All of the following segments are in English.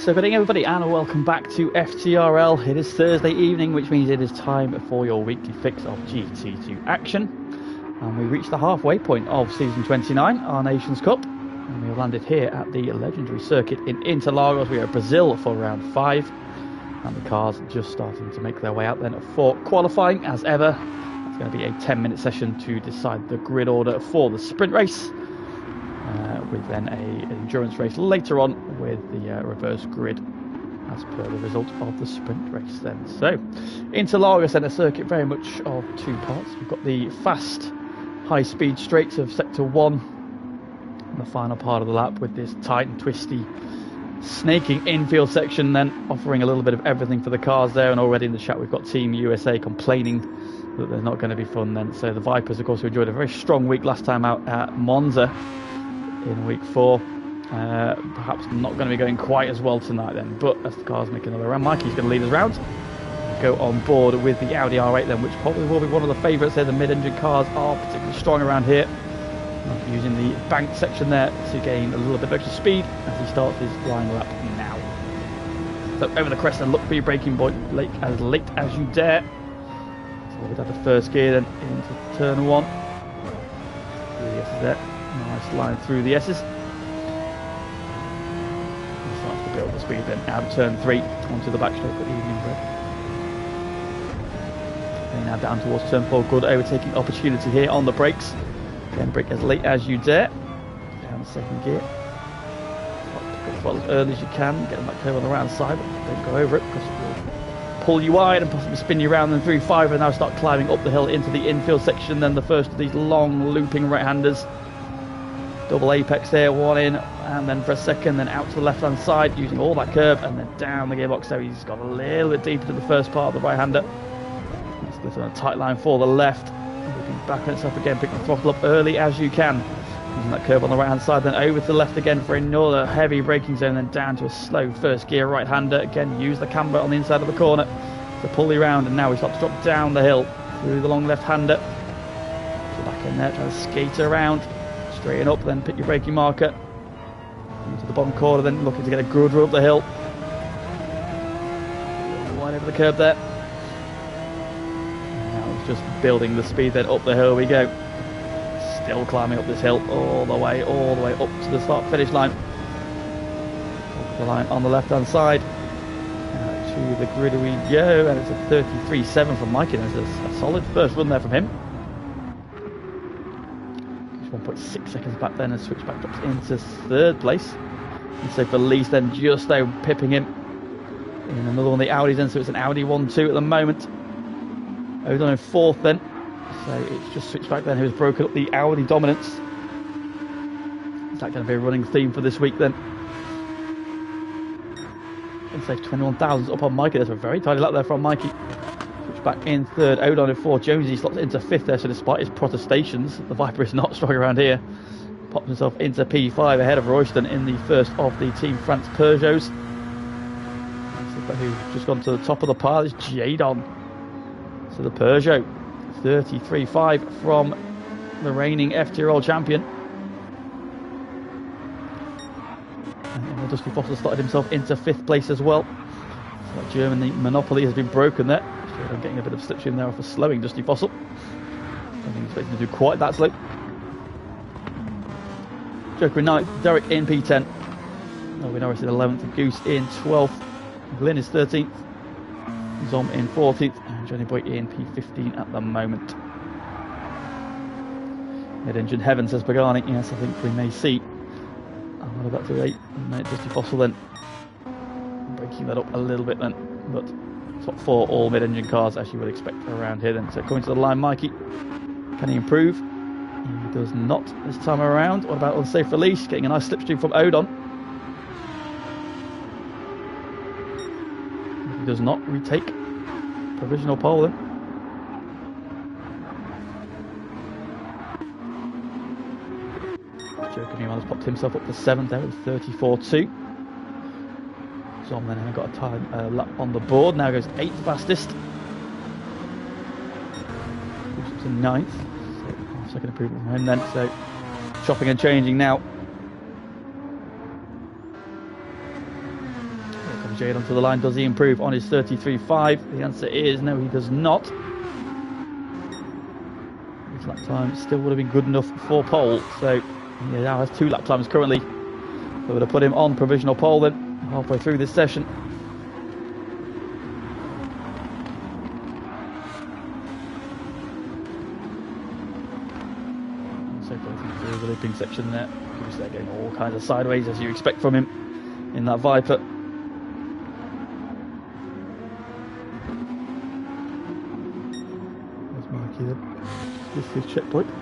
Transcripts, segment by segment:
So good evening everybody and welcome back to FTRL. It is Thursday evening, which means it is time for your weekly fix of GT2 action. And we reached the halfway point of season 29, our Nations Cup. And we have landed here at the legendary circuit in Interlagos. We are Brazil for round 5. And the cars just starting to make their way out then for qualifying as ever. It's going to be a 10-minute session to decide the grid order for the sprint race. With then an endurance race later on with the reverse grid as per the result of the sprint race then. So Interlagos then a circuit very much of two parts. We've got the fast high speed straights of sector 1 and the final part of the lap with this tight and twisty snaking infield section, then offering a little bit of everything for the cars there. And already in the chat we've got Team USA complaining that they're not going to be fun then. So the Vipers, of course, who enjoyed a very strong week last time out at Monza in week 4, perhaps not going to be going quite as well tonight then. But as the cars make another round, Mikey's going to lead us round. Go on board with the Audi R8 then, which probably will be one of the favourites there. The mid-engine cars are particularly strong around here, using the bank section there to gain a little bit of extra speed as he starts his flying lap now. So over the crest and look for your braking point late as you dare. So we'll have the first gear then into turn 1. Yes, there. Nice line through the S's. And starts to build the speed then out of turn 3 onto the back straight for the evening break. And now down towards turn 4. Good overtaking opportunity here on the brakes. Again, brake as late as you dare. Down the second gear. As well as early as you can. Get that curve on the round side, but don't go over it because it will pull you wide and possibly spin you around. Then through 5 and now start climbing up the hill into the infield section. Then the first of these long looping right-handers. Double apex there, one in, and then for a second, then out to the left-hand side, using all that curve, and then down the gearbox. So he's got a little bit deeper to the first part of the right-hander. He's lifting a tight line for the left, looking back on itself again, pick the throttle up early as you can, using that curve on the right-hand side, then over to the left again for another heavy braking zone, then down to a slow first gear right-hander. Again, use the camber on the inside of the corner to pull you around, and now we start to drop down the hill through the long left-hander. So back in there, trying to skate around. Straighten up, then pick your braking marker into the bottom corner, then looking to get a good run up the hill. Wide over the curb there. And now it's just building the speed then up the hill we go. Still climbing up this hill all the way up to the start finish line. Up the line on the left hand side. To the grid we go, and it's a 33.7 from Mikey. There's a solid first run there from him. 1.6 seconds back then, and switchback drops into 3rd place. And so for Lee's then just though pipping him in another one of the Audis then, so it's an Audi 1-2 at the moment. Odon in 4th then, so it's just switchback then who's broken up the Audi dominance. Is that going to be a running theme for this week then? And so 21,000 up on Mikey. There's a very tidy lap there from Mikey. Back in 3rd, Odon in 4th, Jonesy slots into 5th there, so despite his protestations, the Viper is not strong around here. Pops himself into P5 ahead of Royston in the first of the Team France Peugeots. Who's just gone to the top of the pile is Jadon. So the Peugeot, 33.5 from the reigning FTRL champion. And Dusty Foster slotted himself into 5th place as well. So that German monopoly has been broken there. I'm getting a bit of slipstream there for slowing Dusty Fossil. I don't think he's expecting to do quite that slow. Joker in 9th, Derek in P10. Owen Norris in 11th, Goose in 12th, Glyn is 13th, Zom in 14th, and Johnny Boy in P15 at the moment. Mid-engine heaven, says Pagani. Yes, I think we may see a lot of that today. Dusty Fossil then breaking that up a little bit then, but top 4 all mid-engine cars as you would expect around here then. So coming to the line, Mikey, can he improve? He does not this time around. What about unsafe release? Getting a nice slipstream from Odon. He does not retake provisional pole then. Joker meanwhile has popped himself up to 7th there with 34.2. Zom then got a time lap on the board, now goes 8th fastest. Moves up to 9th, so half-second improvement from him then, so chopping and changing now. Jade onto the line. Does he improve on his 33.5? The answer is no, he does not. His lap time still would have been good enough for pole. So he now has 2 lap times currently. So would have put him on provisional pole then, halfway through this session. So going through the looping section there. They're getting all kinds of sideways as you expect from him in that Viper. There's Marky then. This is his checkpoint. So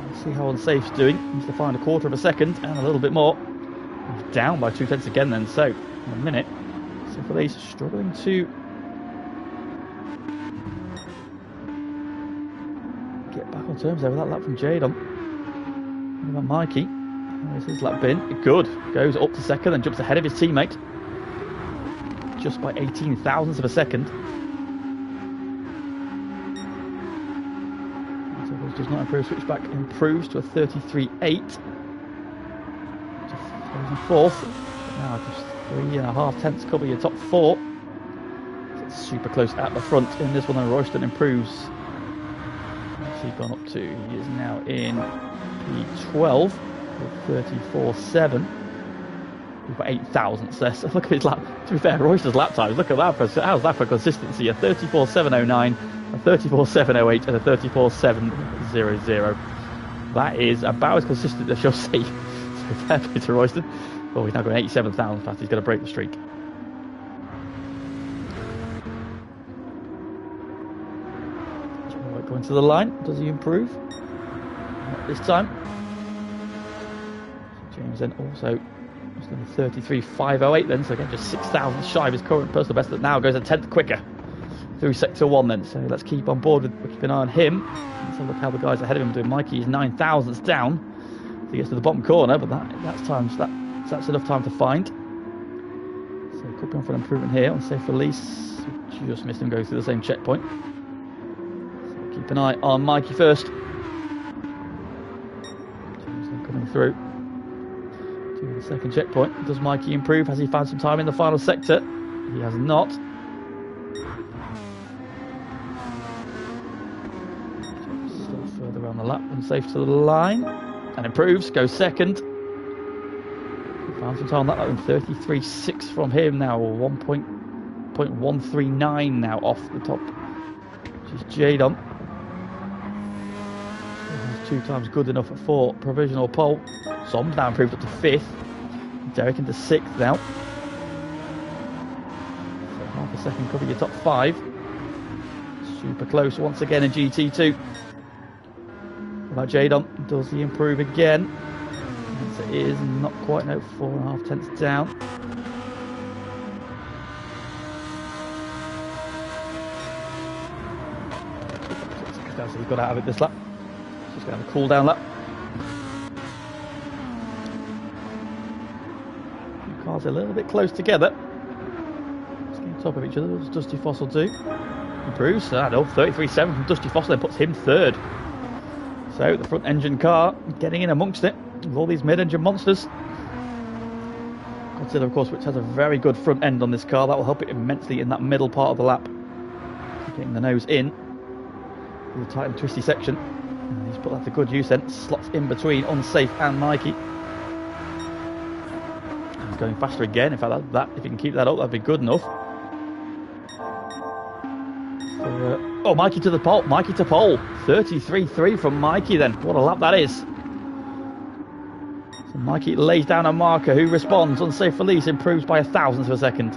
let's see how Unsafe's doing. He needs to find a quarter of a second and a little bit more. He's down by 2/10 again then, so in a minute. So for these struggling to get back on terms there with that lap from Jade on. What about Mikey? There's his lap bin. Good. Goes up to second and jumps ahead of his teammate. Just by 18 thousandths of a second. So does not improve. Switchback improves to a 33.8. To 4th. Now just 3.5 tenths cover your top 4. So it's super close at the front in this one. And Royston improves. What's he gone up to? He is now in P12. 34.7. We've got 8 thousandths there. So look at his lap. To be fair, Royster's lap times. Look at that. How's that for consistency? A 34.709, a 34.708, and a 34.700. That is about as consistent as you'll see. So fair play to Royston. Oh, he's now going 87,000 past. He's going to break the streak. Going to the line. Does he improve? Not this time. James then also just on the 33.508 then, so again just 6,000 shy of his current personal best, that now goes a tenth quicker through sector 1 then. So let's keep on board we'll keep an eye on him. Let's have a look how the guys ahead of him are doing. Mikey is 9 thousandths down. So he gets to the bottom corner, but that's enough time to find. So could be on for an improvement here. On safe release, just missed him go through the same checkpoint. So keep an eye on Mikey first. James then coming through. To the second checkpoint. Does Mikey improve? Has he found some time in the final sector? He has not. Still further around the lap, unsafe to the line. And improves, goes second. Found some time on that one. 33.6 from him now, or 1.139 now off the top. Which is Jadon. 2 times good enough for provisional pole. Som's now improved up to 5th. Derek into 6th now. So half a second cover your top 5. Super close once again in GT2. What about Jadon? Does he improve again? Yes, it is. Not quite, no. 4.5 tenths down. So he got out of it this lap. Just going to have a cool down lap. Two cars a little bit close together. Just getting on top of each other. What does Dusty Fossil do? Improves. I know, 33.7 from Dusty Fossil, then puts him 3rd. So the front engine car getting in amongst it with all these mid-engine monsters. Consider, of course, which has a very good front end on this car. That will help it immensely in that middle part of the lap. Getting the nose in. The tight and twisty section. And he's put that to good use then. Slots in between Unsafe and Mikey. He's going faster again. In fact, that if he can keep that up, that'd be good enough. So, oh, Mikey to the pole. Mikey to pole. 33.3 from Mikey then. What a lap that is. So Mikey lays down a marker. Who responds? Unsafe release improves by 1,000th of a second.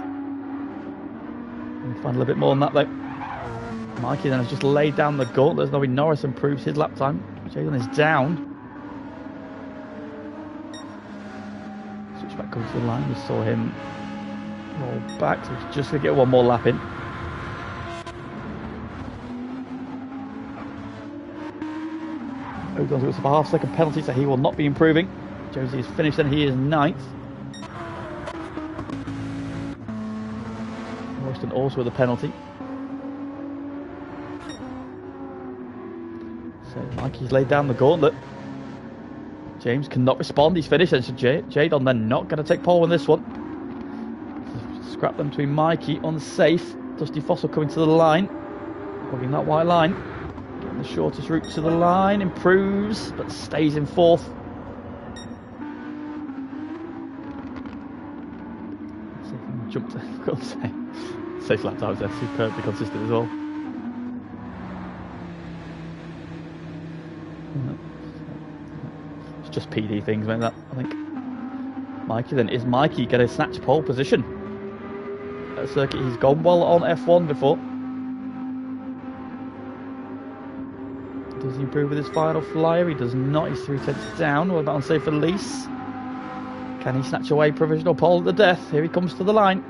We'll find a little bit more than that though. Mikey then has just laid down the gauntlet. There's Norris improves his lap time. Jalen is down. Switchback comes to the line. We saw him roll back, so he's just going to get one more lap in. Odon's got a half-second penalty, so he will not be improving. Josie is finished and he is 9th. Royston also with a penalty. So Mikey's laid down the gauntlet. James cannot respond, he's finished, and so Jadon then not going to take pole in this one. scrap them between Mikey, unsafe. Dusty Fossil coming to the line, hogging that white line, getting the shortest route to the line, improves, but stays in fourth. Let's see if I can jump to, I've got to say, safe lap times there, superbly consistent as well. It's just PD things, mate, that, I think. Mikey then, is Mikey going to snatch pole position? At circuit, he's gone well on F1 before. Does he improve with his final flyer? He does not, he's 3 tenths down. What about unsafe release? Can he snatch away provisional pole at the death? Here he comes to the line.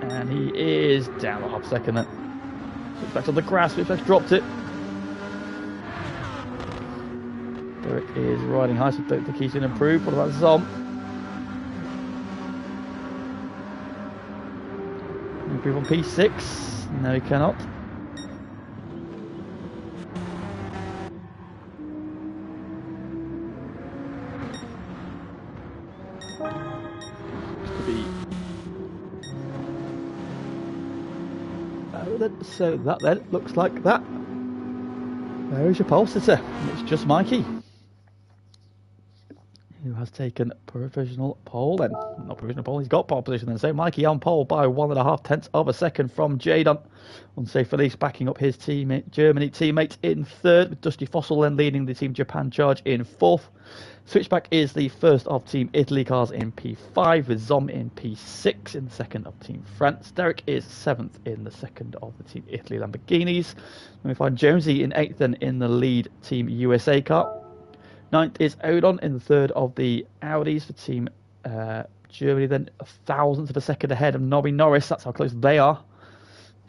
And he is down a half second then. Switchback's on the grass, Switchback's dropped it. Derek is riding high, so don't think he's going to improve. What about Zom? Improve on P6. No, he cannot. So that then looks like that. There is your pole sitter. It's just Mikey, who has taken provisional pole then. Not provisional pole, he's got pole position then. So Mikey on pole by 1.5 tenths of a second from Jadon. Unsafe release backing up his teammate, Germany teammate in third, with Dusty Fossil then leading the Team Japan charge in fourth. Switchback is the first of Team Italy cars in P5, with Zom in P6 in the second of Team France. Derek is 7th in the second of the Team Italy Lamborghinis. Then we find Jonesy in 8th then in the lead Team USA car. 9th is Odon in the third of the Audis for Team Germany, then 1,000th of a second ahead of Nobby Norris. That's how close they are.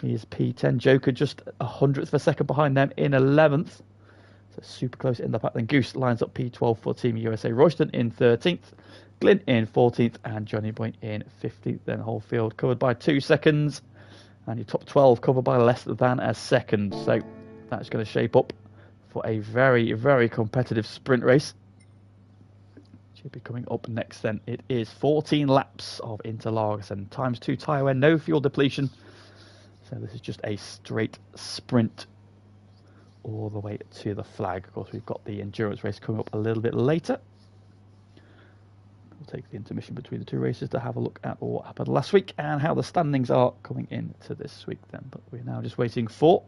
He is P10. Joker just 100th of a second behind them in 11th. So super close in the pack. Then Goose lines up P12 for Team USA. Royston in 13th. Glynn in 14th. And Johnny Boy in 15th. Then whole field covered by 2 seconds. And your top 12 covered by less than a second. So that's going to shape up for a very, very competitive sprint race. Should be coming up next then. It is 14 laps of Interlagos and times 2 tyre wear, no fuel depletion. So this is just a straight sprint all the way to the flag. Of course, we've got the endurance race coming up a little bit later. We'll take the intermission between the two races to have a look at what happened last week and how the standings are coming into this week then. But we're now just waiting for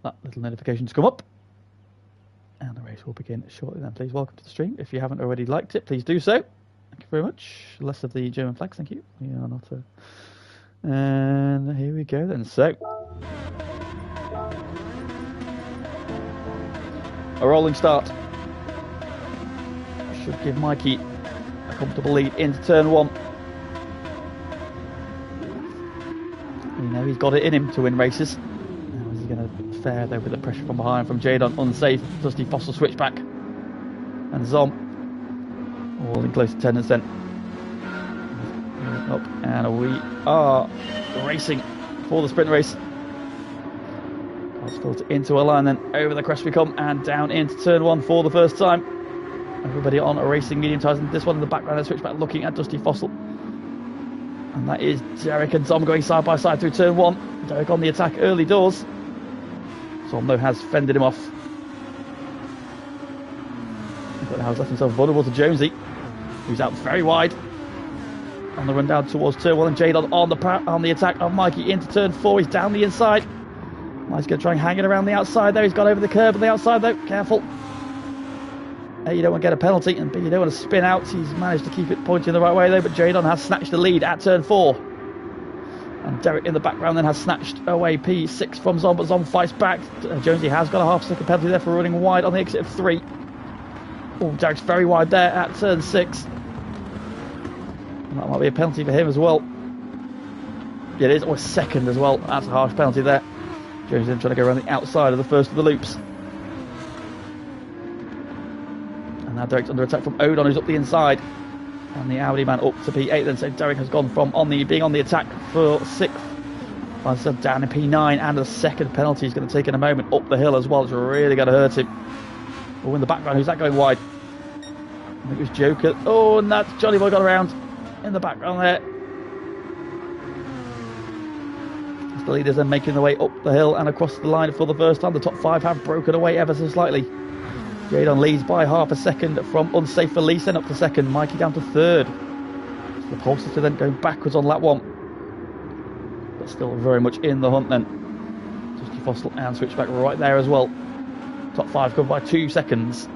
that little notification to come up. And the race will begin shortly then. Please welcome to the stream. If you haven't already liked it, please do so. Thank you very much. Less of the German flags, thank you. We are not and here we go then. So a rolling start should give Mikey a comfortable lead into turn 1. You know he's got it in him to win races. How is he going to fare though with the pressure from behind from Jadon? Unsafe. Dusty Fossil switchback. And Zom all in close attendance then. Up, and we are racing for the sprint race. Cars filter into a line, then over the crest we come, and down into turn 1 for the first time. Everybody on a racing medium tyres, and this one in the background, a switchback looking at Dusty Fossil. And that is Derek and Zom going side by side through turn 1. Derek on the attack early doors. Zom though has fended him off. But now has left himself vulnerable to Jonesy, who's out very wide. On the run down towards turn 1, and Jadon on the attack of Mikey into turn 4. He's down the inside. Mikey's going to try and hang it around the outside there. He's got over the curb on the outside though. Careful. A, you don't want to get a penalty, and B, you don't want to spin out. He's managed to keep it pointing the right way though, but Jadon has snatched the lead at turn 4. And Derek in the background then has snatched away P6 from Zom, but Zom fights back. Jonesy has got a half-second penalty there for running wide on the exit of 3. Oh, Derek's very wide there at turn 6. And that might be a penalty for him as well. Yeah, it is. Oh, a second as well. That's a harsh penalty there. Jones then trying to go around the outside of the first of the loops. And now Derek's under attack from Odon, who's up the inside. And the Audi man up to P8 then. So Derek has gone from being on the attack for 6th. Myself down in P9, and a second penalty he's going to take in a moment up the hill as well. It's really going to hurt him. Oh, in the background, who's that going wide? think it was Joker. Oh, and that's Johnny Boy got around in the background there. As the leaders are making their way up the hill and across the line for the first time. The top 5 have broken away ever so slightly. Jadon leads by half a second from unsafe for Leeson up to second. Mikey down to third. So the Polster then going backwards on lap 1. But still very much in the hunt then. Dusty Fossil and Switchback right there as well. Top 5 covered by 2 seconds.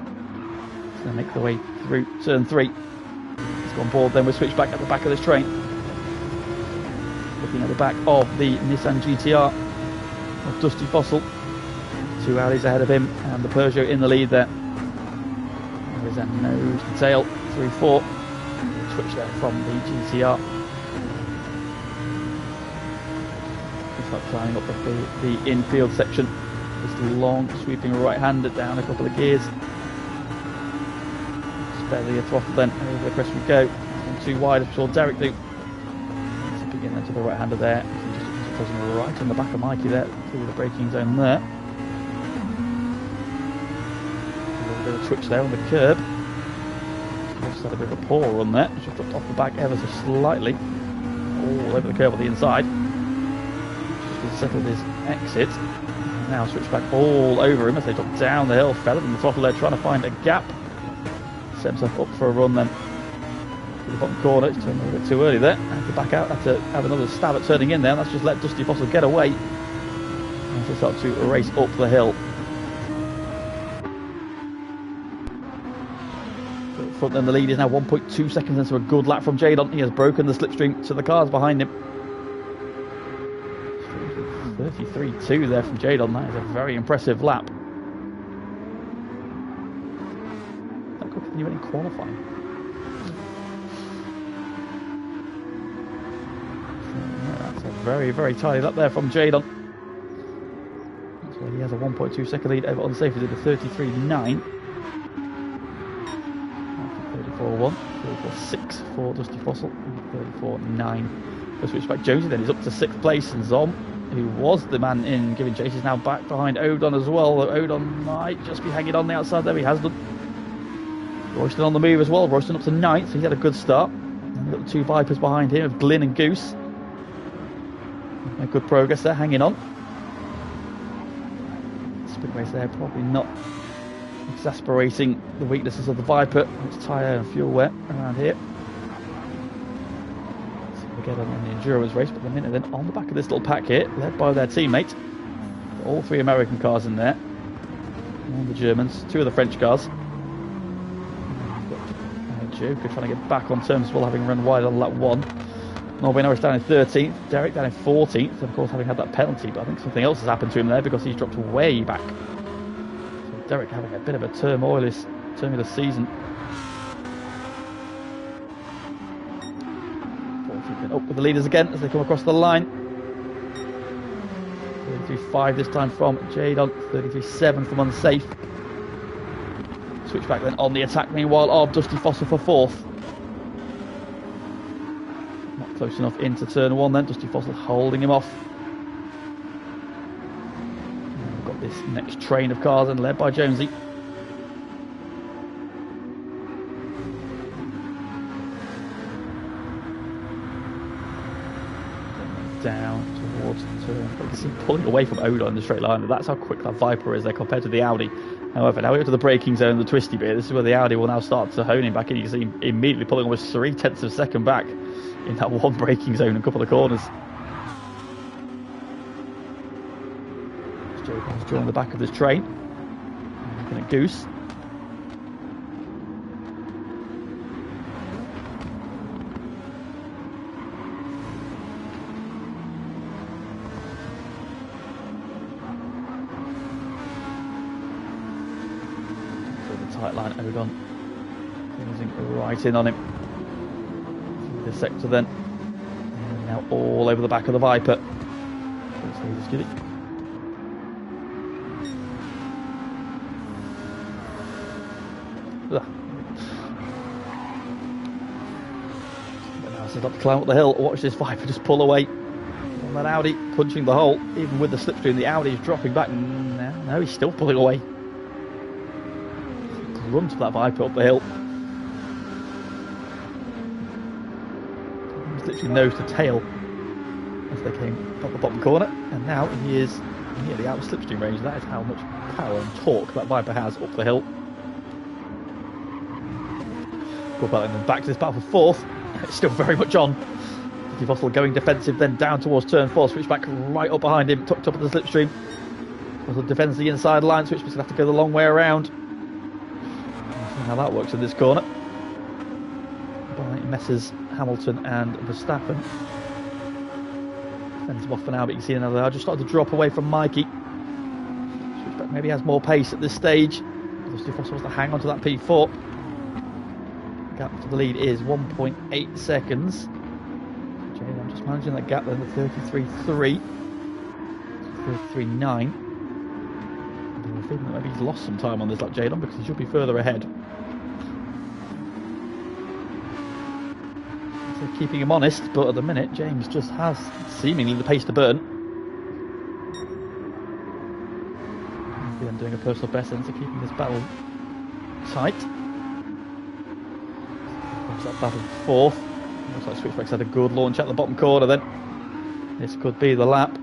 So they make their way through turn 3. Let's go on board then with Switchback at the back of this train. Looking at the back of the Nissan GTR of Dusty Fossil. 2 Audis ahead of him and the Peugeot in the lead there. There is a nose to tail through 4. Switch there from the GTR. Start climbing up the infield section. Just long sweeping right-hander down a couple of gears. Spare the throttle then, over the crest we go. And 2 wide as we saw Derek do. Begin then to the right-hander there. Just closing right on the back of Mikey there through the braking zone there. A little bit of twitch there on the curb. Just had a bit of a poor run there. Just dropped off the back ever so slightly. All over the curb on the inside. Settled his exit. Now Switchback all over him as they drop down the hill. Fell in the throttle there, trying to find a gap. Set himself up for a run then. To the bottom corner, he's turned a little bit too early there. Had to back out, had to have another stab at turning in there. And that's just let Dusty Fossil get away. As they start to race up the hill. Up front then, the lead is now 1.2 seconds into a good lap from Jadon. He has broken the slipstream to the cars behind him. 33.2 there from Jadon. That is a very impressive lap. That could continue in qualifying. So, yeah, that's a very, very tidy lap there from Jadon. So he has a 1.2 second lead over Unsafe. He did a 33.9. 34.1, 34.6 for Dusty Fossil, 34.9 for Switchback Jonesy. Then he's up to 6th place, and Zom, who was the man in giving chase, is now back behind Odon as well. Odon might just be hanging on the outside there. He has done. Royston on the move as well. Royston up to 9th, so he's had a good start. And we've got the 2 Vipers behind him of Glyn and Goose. Make good progress there, hanging on. Sprint race there, probably not exasperating the weaknesses of the Viper. It's tyre and fuel wear around here. Get on the endurance race, but the minute then on the back of this little pack here, led by their teammate. All 3 American cars in there. One of the Germans, 2 of the French cars. Joker trying to get back on terms while having run wide on lap 1. Norway Norris down in 13th, Derek down in 14th, and of course having had that penalty, but I think something else has happened to him there because he's dropped way back. So Derek having a bit of a tumultuous season. Up with the leaders again as they come across the line. 33.5 this time from Jadon, 33.7 from Unsafe. Switchback then on the attack meanwhile of Dusty Fossil for 4th. Not close enough into turn 1 then, Dusty Fossil holding him off. And we've got this next train of cars and led by Jonesy. Down towards the turn. You can see pulling away from Odon in the straight line. That's how quick that Viper is there compared to the Audi. However, now we go to the braking zone, the twisty bit. This is where the Audi will now start to hone him back in. You can see him immediately pulling almost 0.3 of a second back in that one braking zone and a couple of corners. Jacob's joining the back of this train. Looking at Goose. Tight line, Odon closing right in on him. Through this sector then. And now all over the back of the Viper. Now set up to climb up the hill. Watch this Viper just pull away on that Audi, punching the hole. Even with the slipstream, the Audi is dropping back. No, he's still pulling away. Run to that Viper up the hill. literally nose to tail as they came up the bottom corner, and now he is nearly out of slipstream range. That is how much power and torque that Viper has up the hill. Good battle, and then back to this battle for fourth. It's still very much on. Fossil going defensive, then down towards turn 4, switch back right up behind him, tucked up at the slipstream. Fossil defends the inside line, switch back's going to have to go the long way around. We'll see how that works in this corner. By Messrs Hamilton and Verstappen. Defends him off for now, but you can see another. I just started to drop away from Mikey. Switchback maybe has more pace at this stage. Dusty Fossil wants to hang on to that P4. Gap to the lead is 1.8 seconds. I'm just managing that gap then, the 33.3, 33.9. I have a feeling that maybe he's lost some time on this lap, Jadon, because he should be further ahead. So keeping him honest, but at the minute James just has seemingly the pace to burn. Maybe I'm doing a personal best then, so keeping this battle tight. That battle fourth. Looks like Switchback's had a good launch at the bottom corner then. This could be the lap.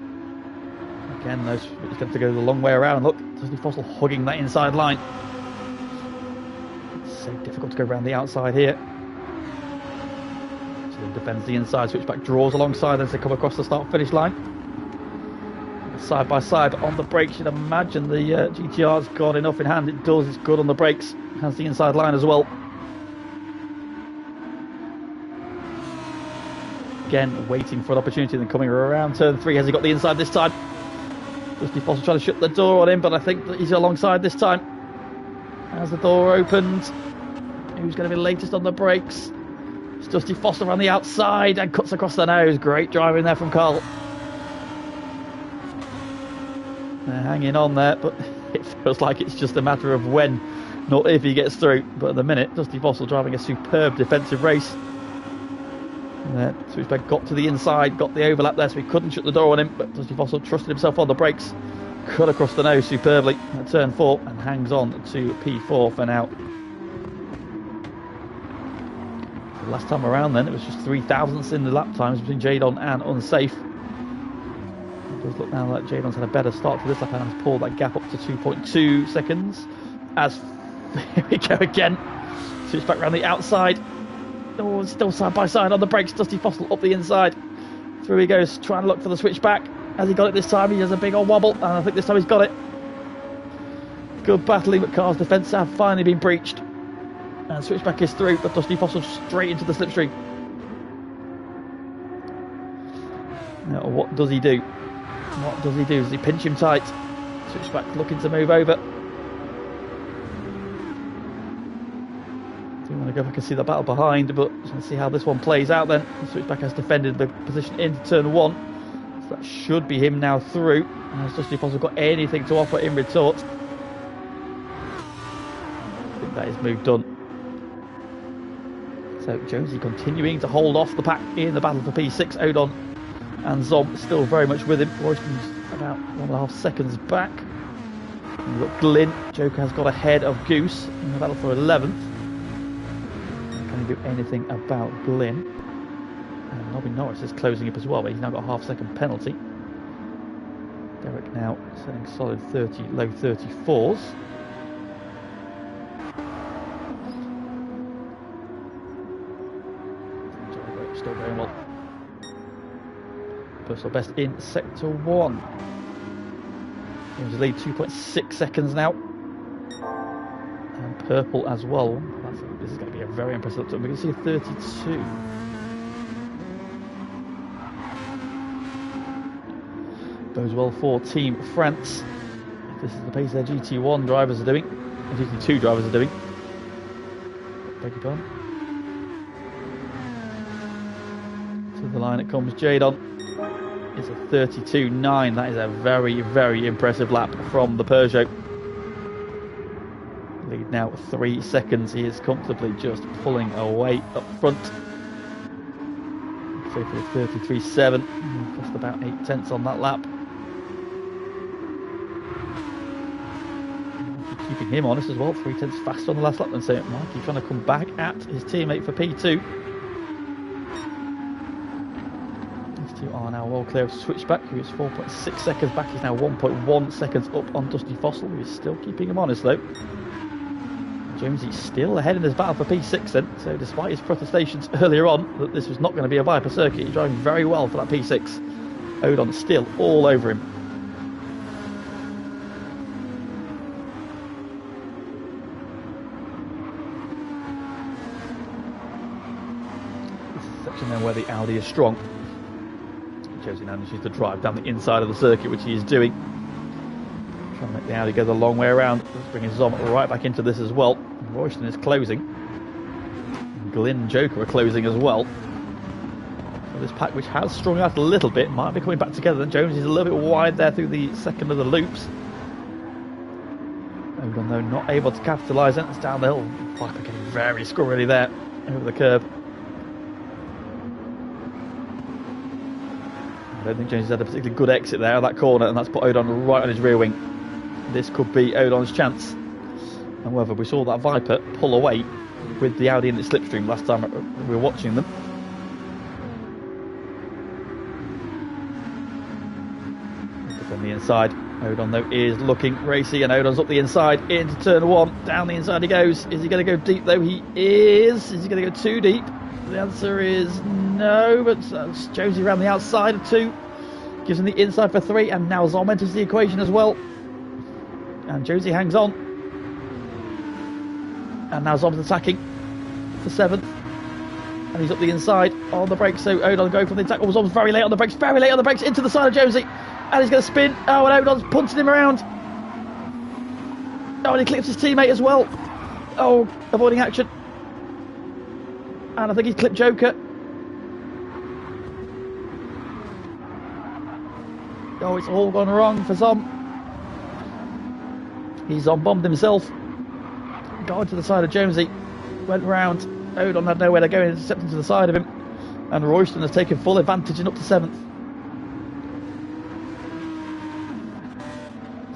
Again, he's going to go the long way around. Look, Dusty Fossil hugging that inside line. It's so difficult to go around the outside here. So he defends the inside. Switchback draws alongside as they come across the start-finish line. Side by side on the brakes. You'd imagine the GTR's got enough in hand. It does. It's good on the brakes. Has the inside line as well. Again, waiting for an opportunity, then coming around turn 3. Has he got the inside this time? Dusty Fossil trying to shut the door on him, but I think that he's alongside this time. As the door opened, who's going to be latest on the brakes? It's Dusty Fossil on the outside and cuts across the nose. Great driving there from Carl. They're hanging on there, but it feels like it's just a matter of when, not if he gets through. But at the minute, Dusty Fossil driving a superb defensive race. Switchback got to the inside, got the overlap there, so he couldn't shut the door on him, but Dusty Fossil trusted himself on the brakes, cut across the nose superbly at turn 4 and hangs on to P4 for now. So last time around then, it was just 3,000ths in the lap times between Jadon and Unsafe. It does look now like Jadon's had a better start to this lap and has pulled that gap up to 2.2 seconds. As here we go again, Switchback around the outside. Oh, still side by side on the brakes. Dusty Fossil up the inside. Through he goes, trying to look for the switchback. Has he got it this time? He has a big old wobble, and I think this time he's got it. Good battling, but Carl's defence have finally been breached. And switchback is through, but Dusty Fossil straight into the slipstream. Now, what does he do? What does he do? Does he pinch him tight? Switchback looking to move over. Do want to go back and see the battle behind, but just want to see how this one plays out then. Switchback has defended the position into turn 1, so that should be him now through. And has Dusty Fossil got anything to offer in retort? I think that is move done. So Jonesy continuing to hold off the pack in the battle for P6. Odon and Zom still very much with him. Royston's about 1.5 seconds back. And we've got Glyn. Joker has got ahead of Goose in the battle for 11th. Can he do anything about Glyn? And Nobby Norris is closing up as well, but he's now got a half-second penalty. Derek now setting solid 30, low 34s. Still going well. Personal best in sector 1. James lead 2.6 seconds now. And purple as well. This is going to be a very impressive time. We can see a 32. Bodes well for Team France. If this is the pace their GT1 drivers are doing, and GT2 drivers are doing. Beg your pardon. To the line it comes. Jadon is a 32.9. That is a very, very impressive lap from the Peugeot. Lead now 3 seconds. He is comfortably just pulling away up front. So for the 33.7, cost about 8 tenths on that lap. Keeping him honest as well, 3 tenths faster on the last lap than St. Mikey, trying to come back at his teammate for P2. now well clear of Switchback, who is 4.6 seconds back. He's now 1.1 seconds up on Dusty Fossil, who is still keeping him honest though. Jonesy's still ahead in this battle for P6 then, so despite his protestations earlier on that this was not going to be a Viper circuit, he's driving very well for that P6. Odon's still all over him. This is the section then where the Audi is strong. Jonesy now manages to drive down the inside of the circuit, which he is doing. Trying to make the Audi go the long way around. Let's bring Zom right back into this as well. Royston is closing. Glyn and Joker are closing as well. So this pack, which has strung out a little bit, might be coming back together. Then Jones is a little bit wide there through the second of the loops. Odon though not able to capitalise. It's down the hill. Viper getting very squirrely there over the curb. I don't think Jones has had a particularly good exit there of that corner, and that's put Odon right on his rear wing. This could be Odon's chance. However, we saw that Viper pull away with the Audi in its slipstream last time we were watching them. On the inside, Odon though is looking racy, and Odon's up the inside into turn one. Down the inside he goes. Is he going to go deep though? He is. Is he going to go too deep? The answer is no, but Jonesy around the outside of 2. Gives him the inside for 3, and now Zom enters the equation as well. And Jonesy hangs on. And now Zom's attacking for 7th. And he's up the inside on the brakes, so Odon going from the attack. Oh, Zom's very late on the brakes, into the side of Jonesy. And he's going to spin. Oh, and Odon's punching him around. Oh, and he clips his teammate as well. Oh, avoiding action. And I think he's clipped Joker. Oh, it's all gone wrong for Zom. He's bombed himself. Going to the side of Jonesy. Went round. Odon had nowhere to go, intercepting to the side of him. And Royston has taken full advantage and up to 7th.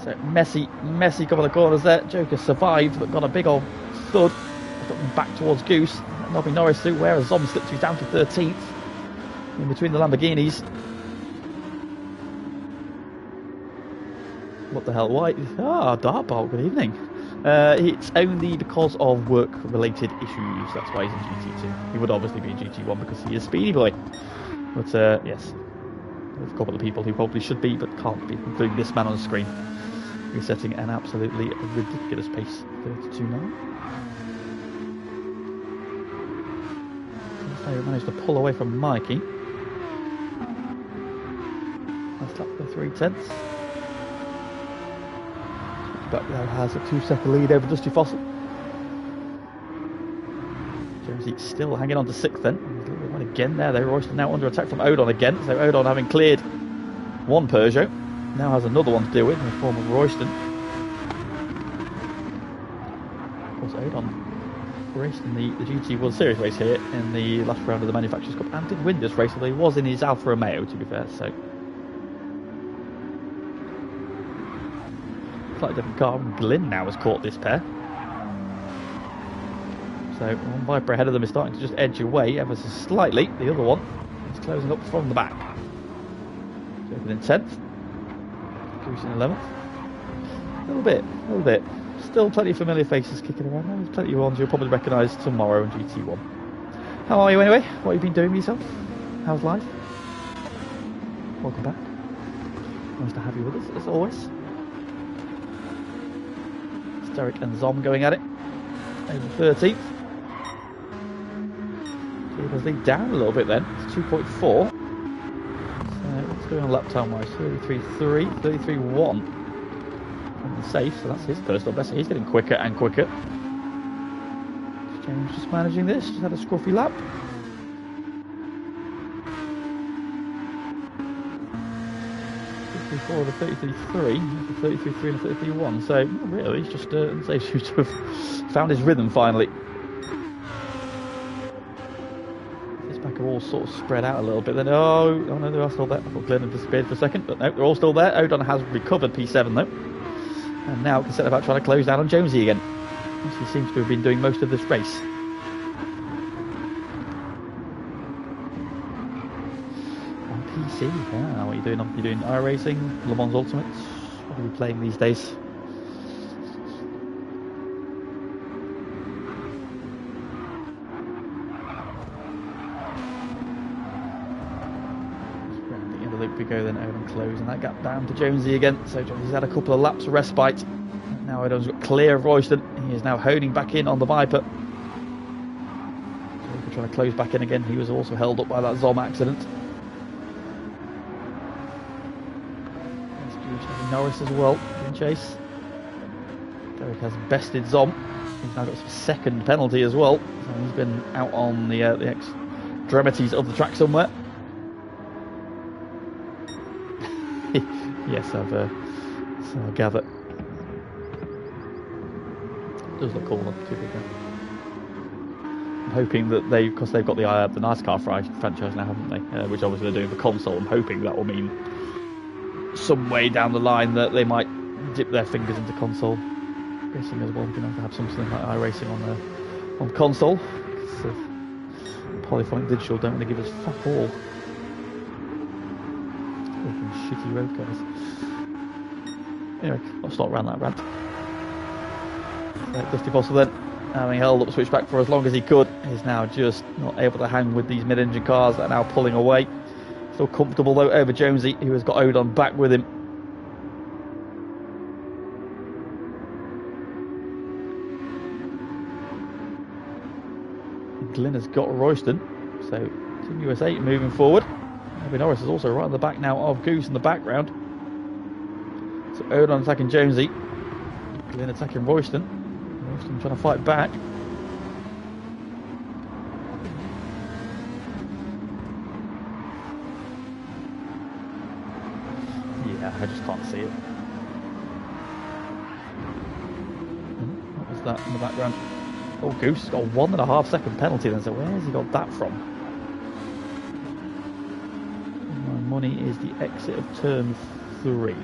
So messy couple of corners there. Joker survived, but got a big old thud. Got him back towards Goose. Nobby Norris too, whereas Zom slipped you down to 13th. In between the Lamborghinis. What the hell? Why? Dartbolt, good evening. It's only because of work-related issues. That's why he's in GT2. He would obviously be in GT1 because he is Speedy Boy. But yes, there's a couple of people who probably should be but can't be, including this man on the screen. He's setting an absolutely ridiculous pace. 32.9. So he managed to pull away from Mikey. That's up for 3/10. Back now has a 2-second lead over Dusty Fossil. Jonesy still hanging on to 6th then. He's a little bit wide again there though. Royston now under attack from Odon again. So Odon, having cleared one Peugeot, now has another one to deal with in the form of Royston. Of course, Odon raced in the GT World Series race here in the last round of the Manufacturers' Cup and did win this race, although he was in his Alfa Romeo, to be fair. So slightly different car. Glyn now has caught this pair. So one Viper ahead of them is starting to just edge away ever so slightly. The other one is closing up from the back. Joker in 10th. Goose in 11th. A little bit. Still plenty of familiar faces kicking around. There's plenty of ones you'll probably recognise tomorrow in GT1. How are you anyway? What have you been doing with yourself? How's life? Welcome back. Nice to have you with us as always. Derek and Zom going at it. Over 13th. Keepers lead down a little bit then. It's 2.4. So what's going on lap time wise? 33.3, 33.1 from the safe, so that's his personal best. He's getting quicker and quicker. James just managing this, just had a scruffy lap. For the 33.3, the 33.3 and the 33.1, so really he's just seems to have found his rhythm finally. This back are all sort of spread out a little bit then. Oh no, they're all still there. I thought Glenn had disappeared for a second, but no, they're all still there. Odon has recovered P7 though, and now can set about trying to close down on Jonesy again, as he seems to have been doing most of this race. see. Yeah, what are you doing? You're doing iRacing, Le Mans Ultimates. What are you playing these days? We go then, Odom closing that gap down to Jonesy again. So Jonesy's had a couple of laps of respite. Now Odom's got clear of Royston. He is now honing back in on the Viper. So he's trying to close back in again. He was also held up by that Zom accident. Norris as well in chase. Derek has bested Zom. He's now got his second penalty as well. So he's been out on the extremities of the track somewhere. Yes, so I gather. Does look cool, I'm hoping that because they've got the NASCAR franchise now, haven't they? Which obviously they're doing for console. I'm hoping that will mean some way down the line that they might dip their fingers into console racing as well. We're going to have something like iRacing on console. Polyphonic Digital don't really give us fuck all. Shitty road cars. Anyway, let's not run that rant. Dusty Fossil then, having held up switchback for as long as he could, is now just not able to hang with these mid-engine cars that are now pulling away. Still comfortable though over Jonesy, who has got Odon back with him. And Glynn has got Royston, so Team USA moving forward. Norris is also right on the back now of Goose in the background. So Odon attacking Jonesy. Glynn attacking Royston. Royston trying to fight back. Yeah, I just can't see it. What was that in the background? Oh, Goose has got a 1.5 second penalty then, so where has he got that from? Money is the exit of turn 3.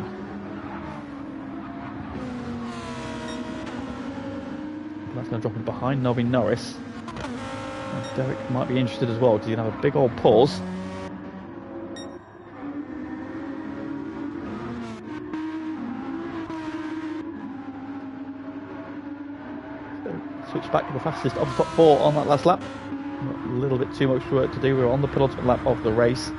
That's going to drop him behind Nobby Norris. And Derek might be interested as well because he's going to have a big old pause. So switch back to the fastest of the top 4 on that last lap. Got a little bit too much work to do. We're on the penultimate lap of the race.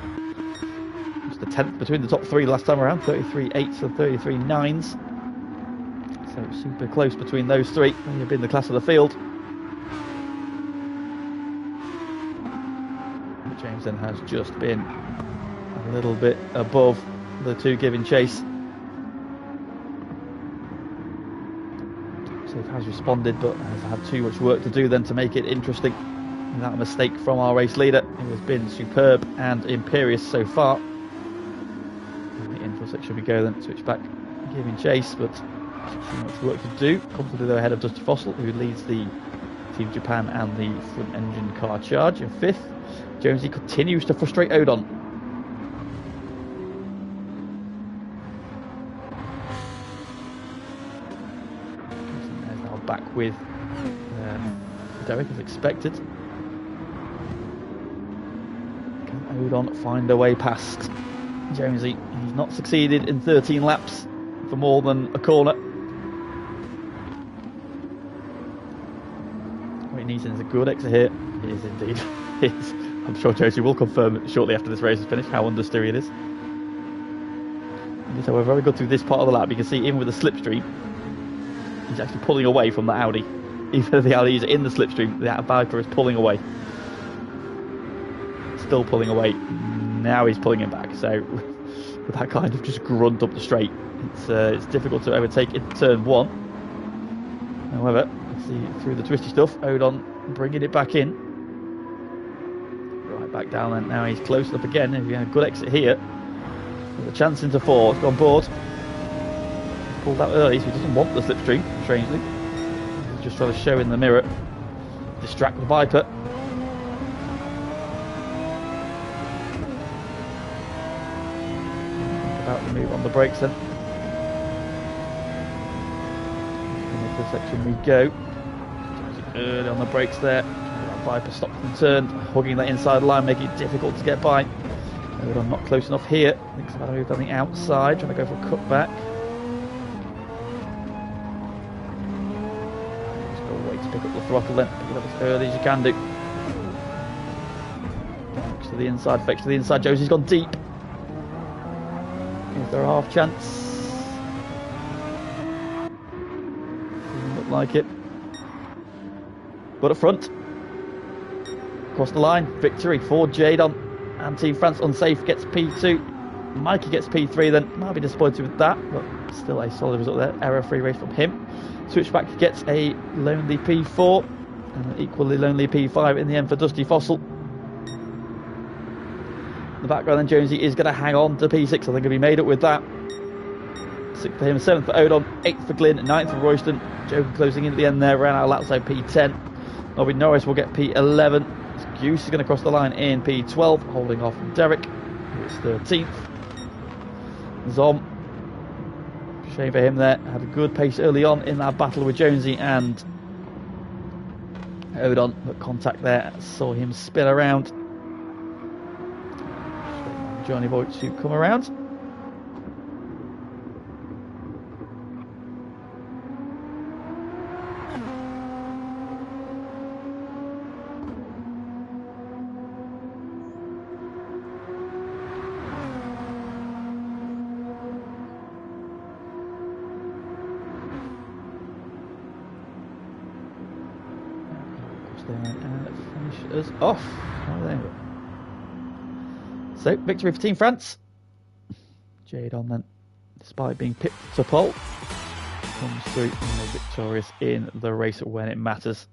The 10th between the top 3 last time around, 33.8s and 33.9s. So super close between those 3 when you've been the class of the field. James then has just been a little bit above the 2 giving chase. So it has responded, but has had too much work to do then to make it interesting. And that mistake from our race leader, who has been superb and imperious so far. Section we go then, switch back, giving chase, but too much work to do. Comfortably though ahead of Dusty Fossil, who leads the Team Japan and the front engine car charge in 5th. Jonesy continues to frustrate Odon. There's now back with Derek as expected. Can Odon find a way past Jonesy? He's not succeeded in 13 laps for more than a corner. What he needs is a good exit here. It is indeed. I'm sure Jonesy will confirm shortly after this race is finished how understeery it is. So we're very good through this part of the lap. You can see even with the slipstream, he's actually pulling away from the Audi. Even though the Audi is in the slipstream, the Viper is pulling away. Still pulling away. Now he's pulling him back. So with that kind of just grunt up the straight, it's difficult to overtake in turn 1. However, see through the twisty stuff, Odon bringing it back in. Right back down, and now he's close up again. If you have a good exit here, with a chance into 4, it's gone board. Pulled out early, so he doesn't want the slipstream, strangely. He's just trying to show in the mirror, distract the Viper. About to move on the brakes then. Into the section we go. Early on the brakes there. That Viper stopped and turned, hugging that inside line, making it difficult to get by. I'm not close enough here. I think somebody moved on the outside, trying to go for a cutback. Just got to wait to pick up the throttle then. Pick it up as early as you can do. Fetch to the inside, fetch to the inside. Josie's gone deep. Is there a half chance? Doesn't look like it. But up front. Across the line. Victory for Jadon. And Team France Unsafe gets P2. Mikey gets P3 then. Might be disappointed with that, but still a solid result there. Error-free race from him. Switchback gets a lonely P4 and an equally lonely P5 in the end for Dusty Fossil. In the background then Jonesy is going to hang on to P6. I think he'll be made up with that. 6th for him, 7th for Odon, 8th for Glyn, 9th for Royston. Joker closing in at the end there, ran out of laps, so P10. Nobby Norris will get P11. Goose is going to cross the line in P12, holding off Derek, who is 13th. Zom, shame for him there, had a good pace early on in that battle with Jonesy and Odon, but contact there saw him spin around. Johnny Boy to come around. And finish us off. Oh, there we go. So, victory for Team France. Jadon then, despite being pipped to pole, comes through and is victorious in the race when it matters.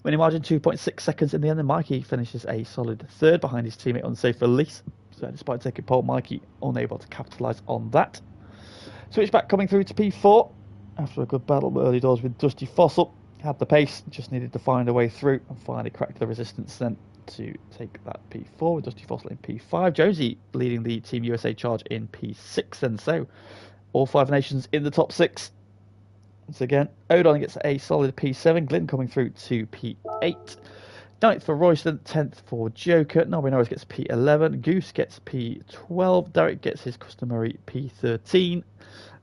Winning margin 2.6 seconds in the end, and Mikey finishes a solid third behind his teammate Unsafe release. So despite taking pole, Mikey unable to capitalise on that. Switchback coming through to P4 after a good battle early doors with Dusty Fossil. Had the pace, just needed to find a way through and finally cracked the resistance then to take that P4 with Dusty Fossil in P5. Josie leading the Team USA charge in P6 then, so all 5 nations in the top 6. Once again, Odon gets a solid P7, Glyn coming through to P8. 9th for Royston, 10th for Joker, Nobby Norris gets P11, Goose gets P12, Derek gets his customary P13,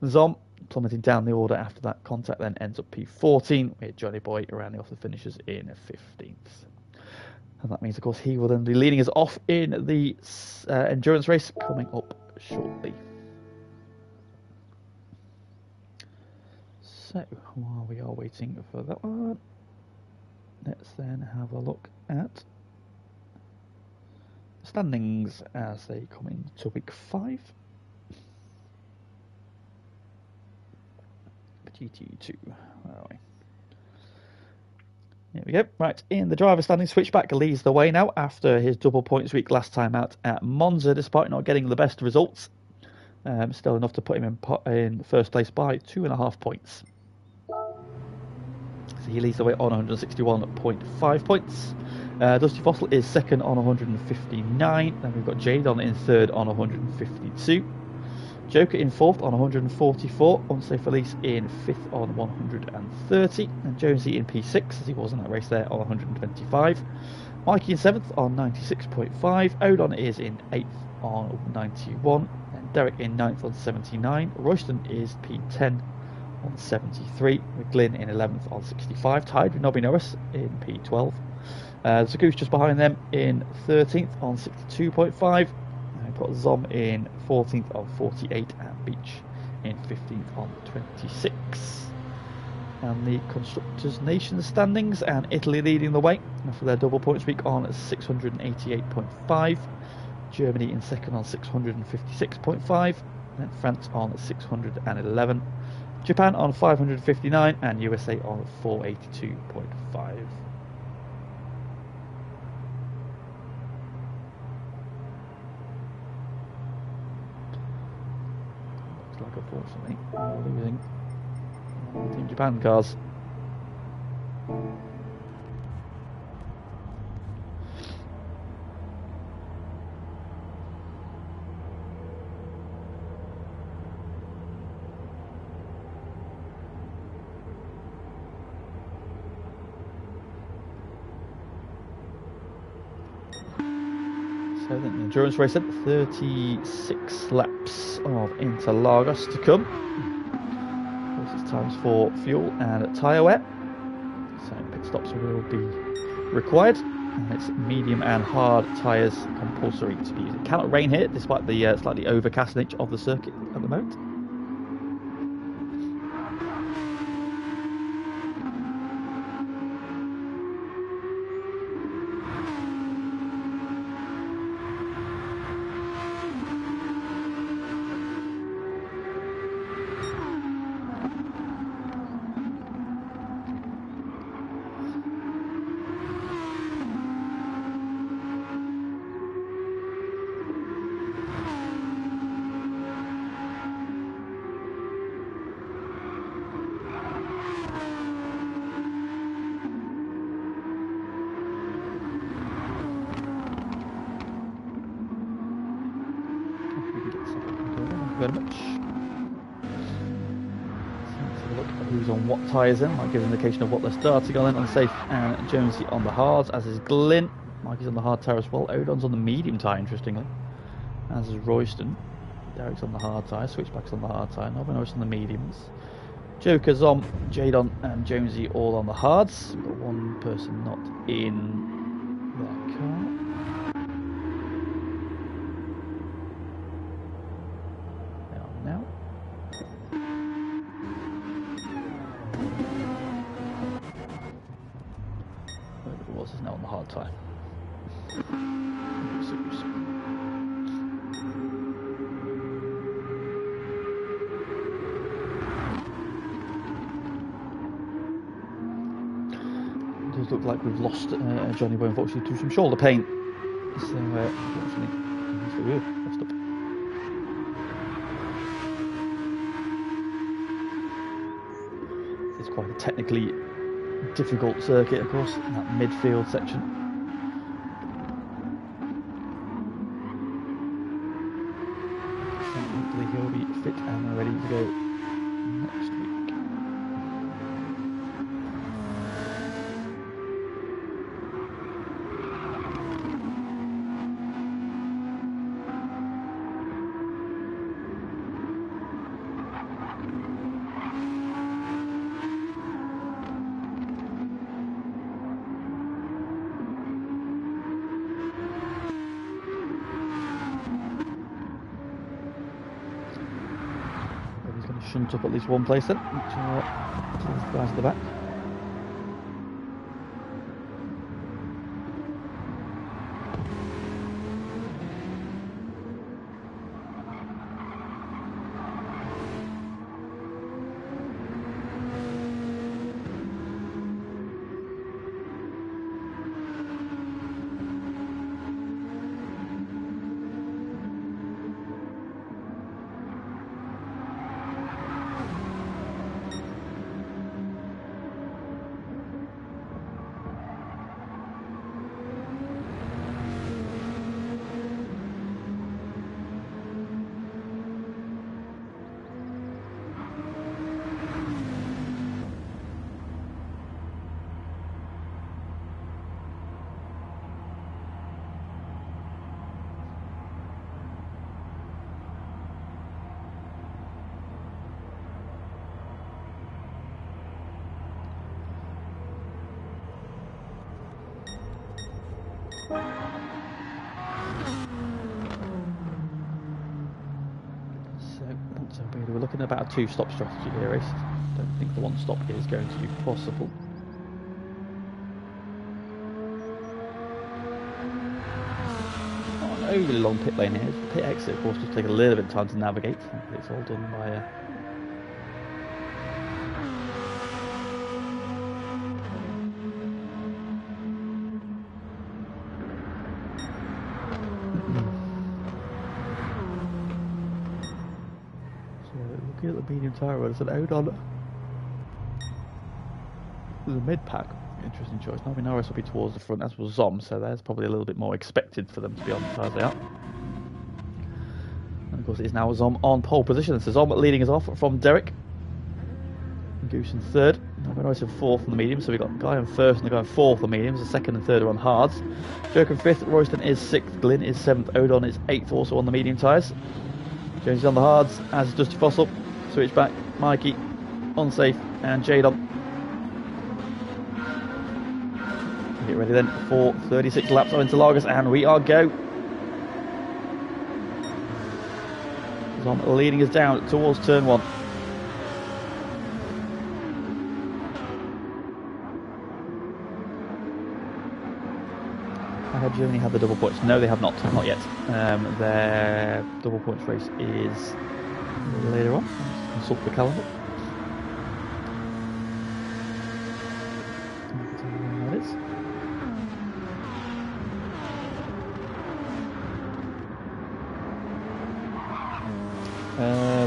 Zom plummeting down the order after that contact then ends up P14 with Johnny Boy rounding off the finishers in 15th. And that means of course he will then be leading us off in the endurance race coming up shortly. So while we are waiting for that one, let's then have a look at standings as they come into week 5. GT2, where are we? Here we go. Right, in the driver standing, Switchback leads the way now after his double points week last time out at Monza, despite not getting the best results. Still enough to put him in first place by 2.5 points. So he leads the way on 161.5 points. Dusty Fossil is second on 159. Then we've got Jadon in third on 152. Joker in 4th on 144, Unsafe Release in 5th on 130, and Jonesy in P6 as he was in that race there on 125. Mikey in 7th on 96.5, Odon is in 8th on 91, and Derek in 9th on 79. Royston is P10 on 73, with Glyn in 11th on 65, tied with Nobby Norris in P12. Zagoose just behind them in 13th on 62.5. Put Zom in 14th on 48 and Beach in 15th on 26. And the Constructors' Nation standings, and Italy leading the way for their double points week on 688.5. Germany in second on 656.5. And France on 611. Japan on 559 and USA on 482.5. Like unfortunately we're losing Team Japan cars. So then the endurance race then, 36 laps of Interlagos to come. Of course, it's times for fuel and tyre wear. So pit stops will be required. And it's medium and hard tyres compulsory to be used. It cannot rain here, despite the slightly overcast nature of the circuit at the moment. Very much. So let's have a look at who's on what tyres then. Might give an indication of what they're starting on then. On safe and Jonesy on the hards, as is Glyn. Mikey's on the hard tyre as well. Odon's on the medium tyre, interestingly, as is Royston. Derek's on the hard tyre. Switchback's on the hard tyre. Norris on the mediums. Joker's on. Jadon and Jonesy all on the hards. We've got one person not in their car. Is now on the hard tyre. It does look like we've lost Johnny Boy, unfortunately, to some shoulder pain. So, unfortunately, messed up. It's quite a technically difficult circuit, of course, in that midfield section. So hopefully he'll be fit and ready to go next week. Shunt up at least one place then, which the guys at the back. So we're looking at about a two-stop strategy here. I don't think the one stop is going to be possible. Oh, an overly long pit lane here. The pit exit, of course, does take a little bit of time to navigate. It's all done by looking at the medium tyre road, it's an Odon. There's a mid-pack. Interesting choice. Now Norris will be towards the front, as will Zom, so there's probably a little bit more expected for them to be on the tyres they are. And of course it is now Zom on pole position. So Zom leading us off from Derek. Goose in third. Nobby Norris in fourth on the mediums, so we've got the guy in first and the guy in fourth on mediums. The second and third are on hards. Jerk in fifth, Royston is sixth, Glyn is seventh, Odon is eighth, also on the medium tyres. Jones is on the hards, as is Dusty Fossil. Switch back, Mikey, unsafe, and Jadon. Get ready then for 36 laps on Interlagos, and we are go. Zom leading us down towards turn one. Have Germany had the double points? No, they have not yet. Their double points race is later on. Consult the calendar. That is.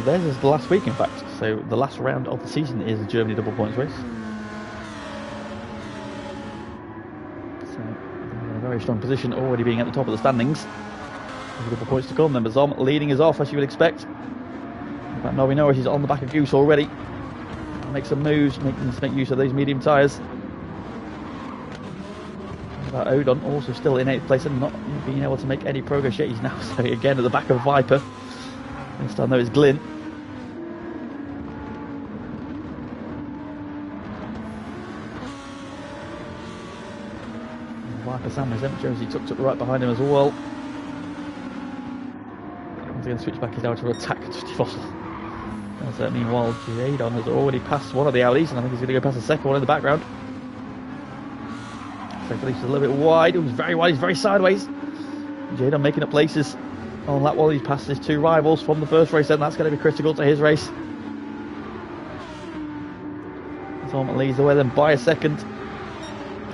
Theirs is the last week, in fact. So the last round of the season is the Germany double points race. Very strong position, already being at the top of the standings. A couple points to come then, but Zom leading us off as you would expect. In fact, Nobby Norris is on the back of Goose already. Make some moves, make use of those medium tyres. About Odon, also still in 8th place and not being able to make any progress yet. He's now again at the back of Viper. This time though it's Glyn. Viper Sandwich, then Jonesy tucked up right behind him as well. Once again, switch back his out to attack Dusty Fossil. Meanwhile, Jadon has already passed one of the Audis, and I think he's going to go past the second one in the background. So Felix is a little bit wide. It was very wide, he's very sideways. Jadon making up places on lap one. He's passed his two rivals from the first race, and that's going to be critical to his race. Zom leads the way then by a second.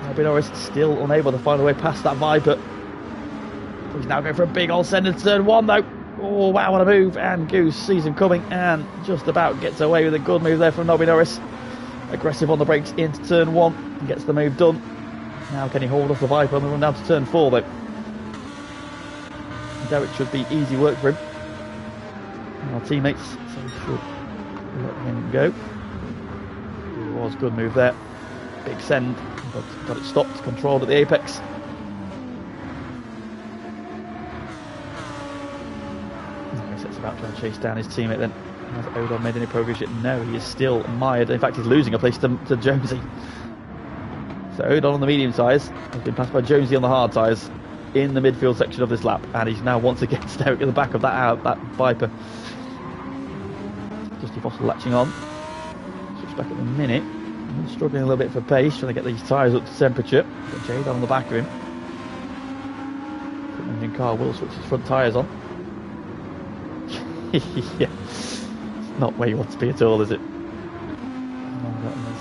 Nobby Norris still unable to find a way past that Viper. He's now going for a big old send in turn one though. Oh wow, what a move, and Goose sees him coming and just about gets away with a good move there from Nobby Norris. Aggressive on the brakes into turn one and gets the move done. Now can he hold off the Viper on the run down to turn four though? Derek should be easy work for him. And our teammates, so we should let him go. It was a good move there. Big send, but got it stopped, controlled at the apex. It's about trying to chase down his teammate then. Has Odon made any progress yet? No, he is still mired. In fact, he's losing a place to Jonesy. So Odon on the medium tyres has been passed by Jonesy on the hard tyres in the midfield section of this lap, and he's now once again staring at the back of that Viper. Dusty Fossil latching on. Switch back at the minute. Struggling a little bit for pace, trying to get these tyres up to temperature. Got Jadon on the back of him. The engine car will switch his front tyres on. Yeah, it's not where you want to be at all, is it?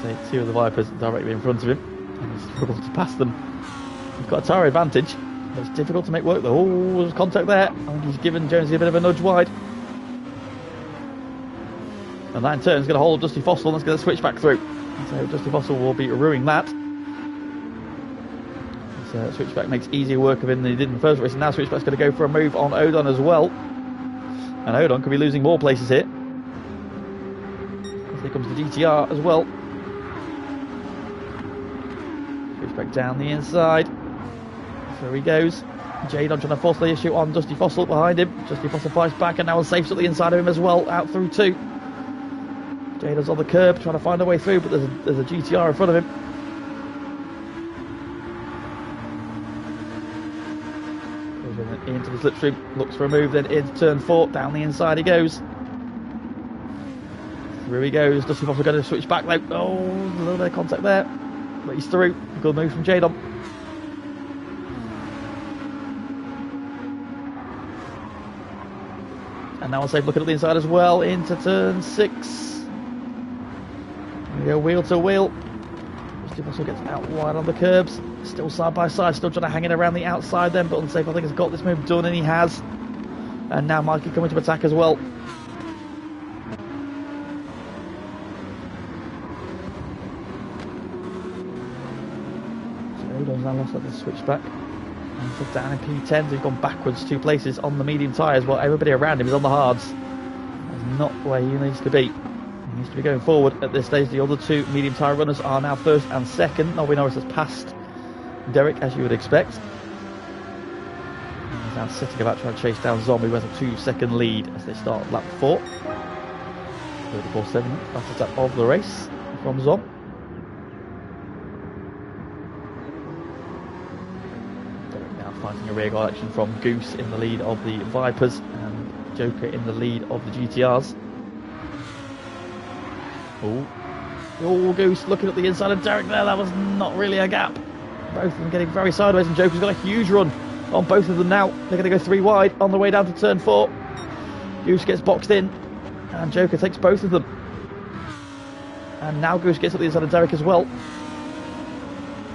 Say two of the Vipers directly in front of him, and he's struggled to pass them. He's got a tyre advantage, but it's difficult to make work though. Oh, there's contact there. I think he's given Jonesy a bit of a nudge wide. And that in turn is going to hold Dusty Fossil, and that's going to switch back through. So Dusty Fossil will be ruining that. So switchback makes easier work of him than he did in the first race, and now switchback's going to go for a move on Odon as well. And Odon could be losing more places here. Here comes the GTR as well. Switchback down the inside. So he goes. Jadon trying to force the issue on Dusty Fossil behind him. Dusty Fossil fights back, and now safes at the inside of him as well, out through two. Jadon's on the curb trying to find a way through, but there's a GTR in front of him. Goes into the slipstream, looks for a move, then into turn four, down the inside he goes. Through he goes. Dusty Fossil going to switch back though. Oh, a little bit of contact there, but he's through. Good move from Jadon. And now a safe look at the inside as well, into turn six. We go wheel to wheel. Dusty Fossil gets out wide on the curbs. Still side by side, still trying to hang it around the outside then, but Unsafe I think has got this move done, and he has. And now Mikey coming to attack as well. So Odon's now lost at the switchback. And so down in P10s, he's gone backwards 2 places on the medium tyres while everybody around him is on the hards. That's not where he needs to be. He needs to be going forward at this stage. The other two medium tyre runners are now first and second. Nobby Norris has passed Derek, as you would expect. He's now sitting about trying to chase down Zombie, who has a 2-second lead as they start lap 4. 34.7, fastest lap of the race from Zom. Derek now fighting a rear guard action from Goose in the lead of the Vipers and Joker in the lead of the GTRs. Oh, Goose looking at the inside of Derek there. That was not really a gap. Both of them getting very sideways, and Joker's got a huge run on both of them now. They're going to go 3 wide on the way down to turn 4. Goose gets boxed in, and Joker takes both of them. And now Goose gets up the inside of Derek as well.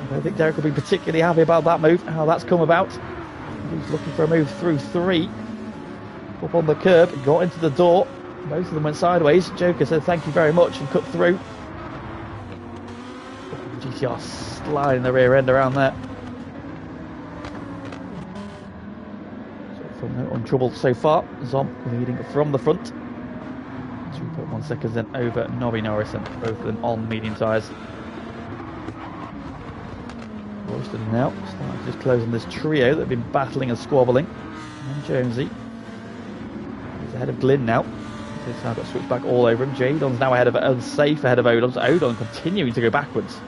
I don't think Derek will be particularly happy about that move, how that's come about. He's looking for a move through 3. Up on the curb, got into the door. Both of them went sideways. Joker said thank you very much and cut through. GTR sliding the rear end around there. So from untroubled so far. Zom leading from the front. 2.1 seconds then over Nobby Norris, and both of them on medium tyres. Royston now starting just closing this trio that have been battling and squabbling. And Jonesy is ahead of Glyn now. He's now got switched back all over him. Jadon's now ahead of Unsafe, ahead of Odon. So Odon continuing to go backwards.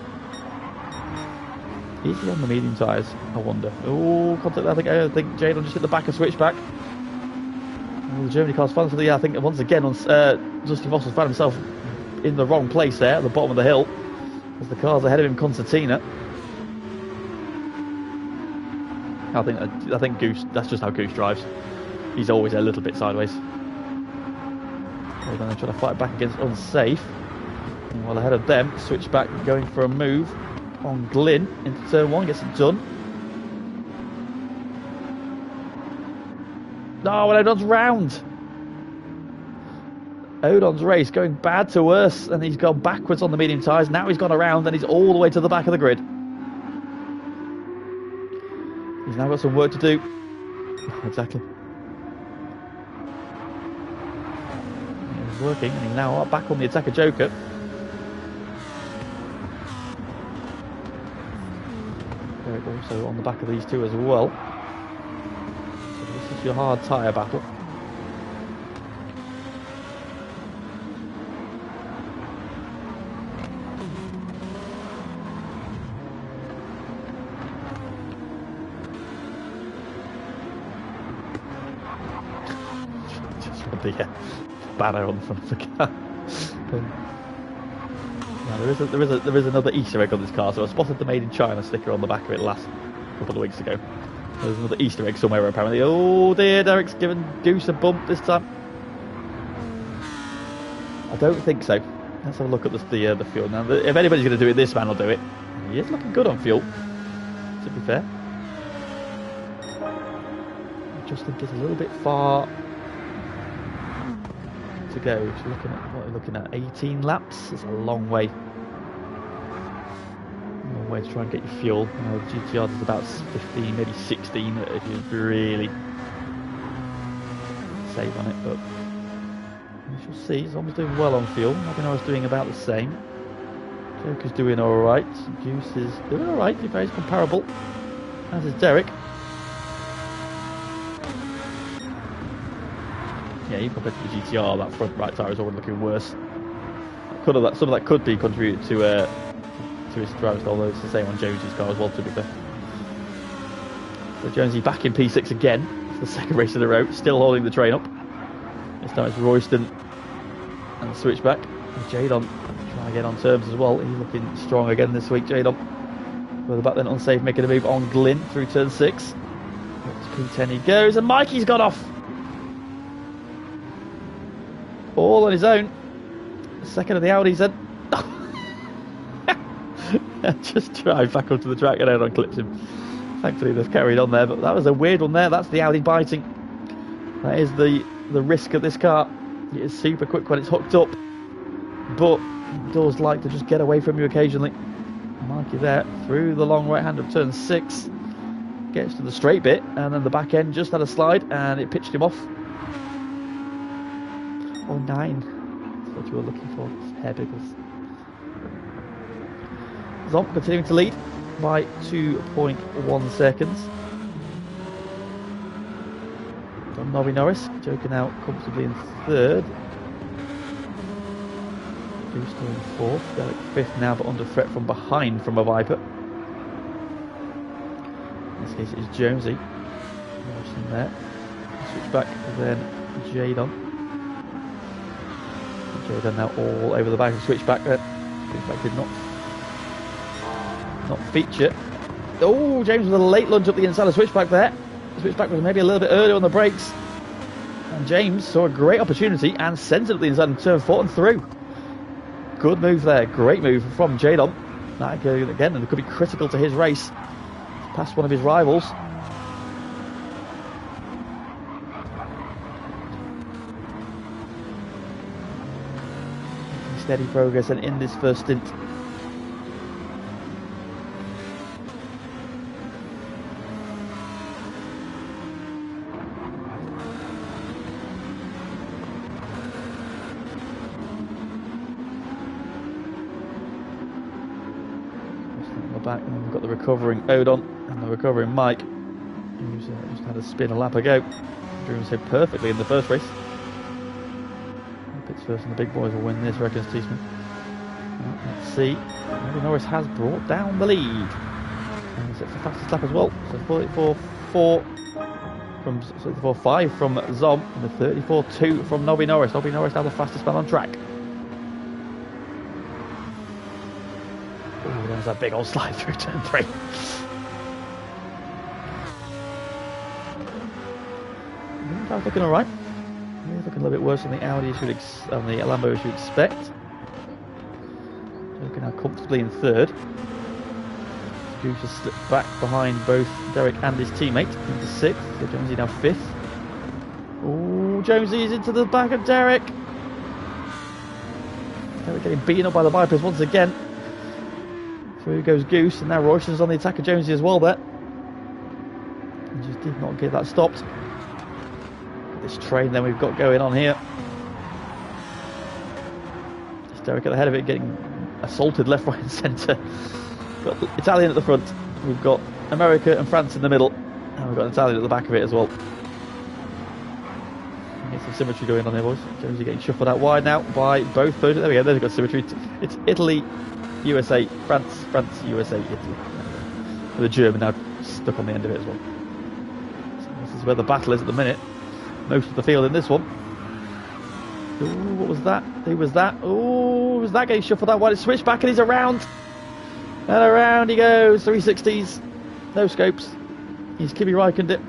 Is he on the medium tyres? I wonder. Oh, contact there. I think Jadon just hit the back and switched back. Oh, the Germany car's fun. So yeah, I think once again Justin Voss has found himself in the wrong place there at the bottom of the hill, as the car's ahead of him, Concertina. I think Goose. That's just how Goose drives. He's always a little bit sideways. Well, then they're trying to fight back against Unsafe. And while ahead of them, switch back, going for a move on Glyn into turn 1, gets it done. No, and Odon's round. Odon's race going bad to worse, and he's gone backwards on the medium tyres. Now he's gone around and he's all the way to the back of the grid. He's now got some work to do. Exactly. He's working, and he's now back on the attacker Joker. Also on the back of these two as well. So this is your hard tyre battle. Just with the banner on the front of the car. There is another Easter egg on this car. So I spotted the Made in China sticker on the back of it last couple of weeks ago. There's another Easter egg somewhere apparently. Oh dear, Derek's given Goose a bump this time. I don't think so. Let's have a look at the fuel now. If anybody's going to do it, this man will do it. He is looking good on fuel, to be fair. I just think it's a little bit far to go. If you're looking at what we're looking at, 18 laps. It's a long way. Long way to try and get your fuel. You know, the GTR is about 15, maybe 16 if you really save on it. But we shall see. Zom's doing well on fuel. I think I was doing about the same. Joker's doing all right. Goose is doing all right. Very comparable. As is Derek. Yeah, even compared to the GTR, that front right tyre is already looking worse. Some of that could be contributed to his driving style, although it's the same on Jonesy's car as well, to be fair. So Jonesy back in P6 again. It's the second race in a row, still holding the train up. This time it's Royston and switchback. Jadon trying to get on terms as well. He's looking strong again this week, Jadon. Further back then, Unsafe making a move on Glyn through turn 6. Up to P10 he goes, and Mikey's got off. All on his own. Second of the Audis then. Just drive back onto the track and Odon clips him. Thankfully they've carried on there, but that was a weird one there. That's the Audi biting. That is the risk of this car. It is super quick when it's hooked up, but it does like to just get away from you occasionally. Mikey there through the long right hand of turn 6. Gets to the straight bit, and then the back end just had a slide and it pitched him off. 9. what you were looking for. Hair pickles. Zomp continuing to lead by 2.1 seconds. Novi Norris, Joker now comfortably in third. Goose still in fourth. Derek fifth now, but under threat from behind from a Viper. In this case, it is Jonesy. Watching there. Switch back, then Jadon. Jadon now all over the back and switch back there. Switchback did not feature. Oh, James with a late lunge up the inside of switchback there. The switchback was maybe a little bit earlier on the brakes. And James saw a great opportunity and sent it up the inside and turned 4 and through. Good move there. Great move from Jadon. That again, and it could be critical to his race. Past one of his rivals. Steady progress and in this first stint. Back, and then we've got the recovering Odon and the recovering Mike, who's just had a spin a lap ago. Drew himself perfectly in the first race. Pits first and the big boys will win this, reckons Teesman. Let's see. Maybe Norris has brought down the lead. And it's the fastest lap as well. So 34.4 from 34.5 from Zom and the 34.2 from Nobby Norris. Nobby Norris now the fastest man on track. There's that big old slide through turn 3. Car's looking alright. He's looking a little bit worse than the Audi on the Lambo as you expect. So looking now comfortably in third. Goose has slipped back behind both Derek and his teammate into 6th. So Jonesy now 5th. Oh, Jonesy is into the back of Derek. Derek getting beaten up by the Vipers once again. Through goes Goose, and now Royston's on the attack of Jonesy as well there. And just did not get that stopped. This train then we've got going on here. It's Derek at the head of it, getting assaulted left, right and centre. Got Italian at the front. We've got America and France in the middle. And we've got Italian at the back of it as well. Get some symmetry going on here, boys. Jonesy getting shuffled out wide now by both podiums. There we go, they've got symmetry. It's Italy, USA, France, USA, Italy. With a German now stuck on the end of it as well. So this is where the battle is at the minute. Most of the field in this one. Ooh, what was that? Who was that? Ooh, was that getting shuffled out wide? It's switched back and he's around. And around he goes. 360s. No scopes. He's Kimi Räikköned it.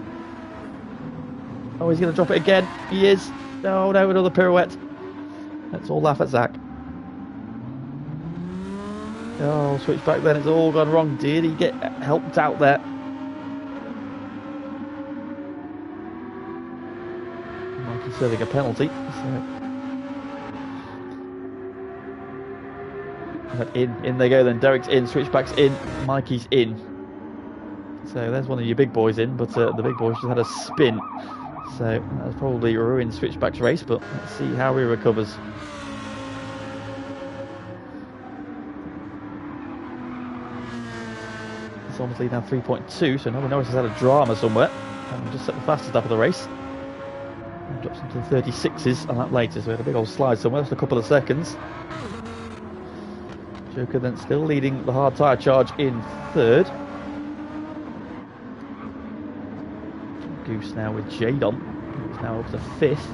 Oh, he's going to drop it again. He is. Oh no, another pirouette. Let's all laugh at Zach. Oh, switch back then, it's all gone wrong. Did he get helped out there? Mikey serving a penalty. So. In they go then. Derek's in, switchback's in, Mikey's in. So there's one of your big boys in, but the big boys just had a spin. So that's probably ruined switchback's race, but let's see how he recovers. Obviously now 3.2, so Nobby Norris has had a drama somewhere and just set the fastest lap of the race and drops into the 36s a lap later, so we had a big old slide somewhere, just a couple of seconds. Joker then still leading the hard tyre charge in third. Goose now with Jadon, who's now up to 5th.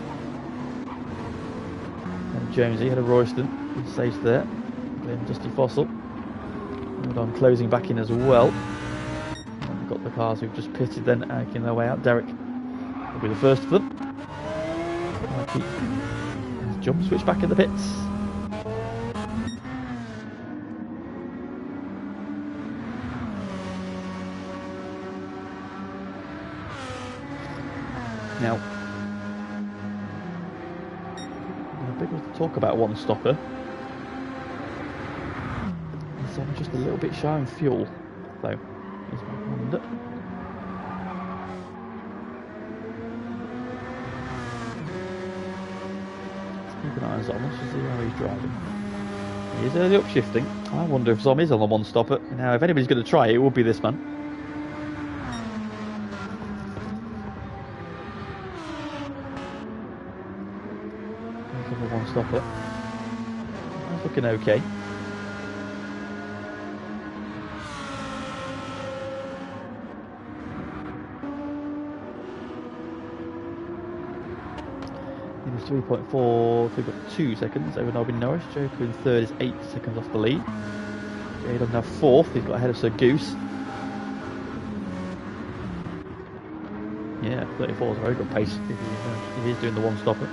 And Jonesy had a Royston, who stays there. Then Dusty Fossil. On closing back in as well. And we've got the cars who've just pitted then making their way out. Derek will be the first of them. Jump switch back in the pits. Now, a big one to talk about one stopper. I'm just a little bit shy on fuel, though. Here's my Honda. an eye on Zom. Let's just see how he's driving. He is early upshifting. I wonder if Zom is on the one stopper. Now, if anybody's going to try it, it would be this man. He's on the one stopper. That's looking okay. It is 3.2 seconds over Nobby Norris. Joker in third is 8 seconds off the lead. Jadon now fourth. He's got ahead of Sir Goose. Yeah, 34 is a very good pace if he is doing the one stopper.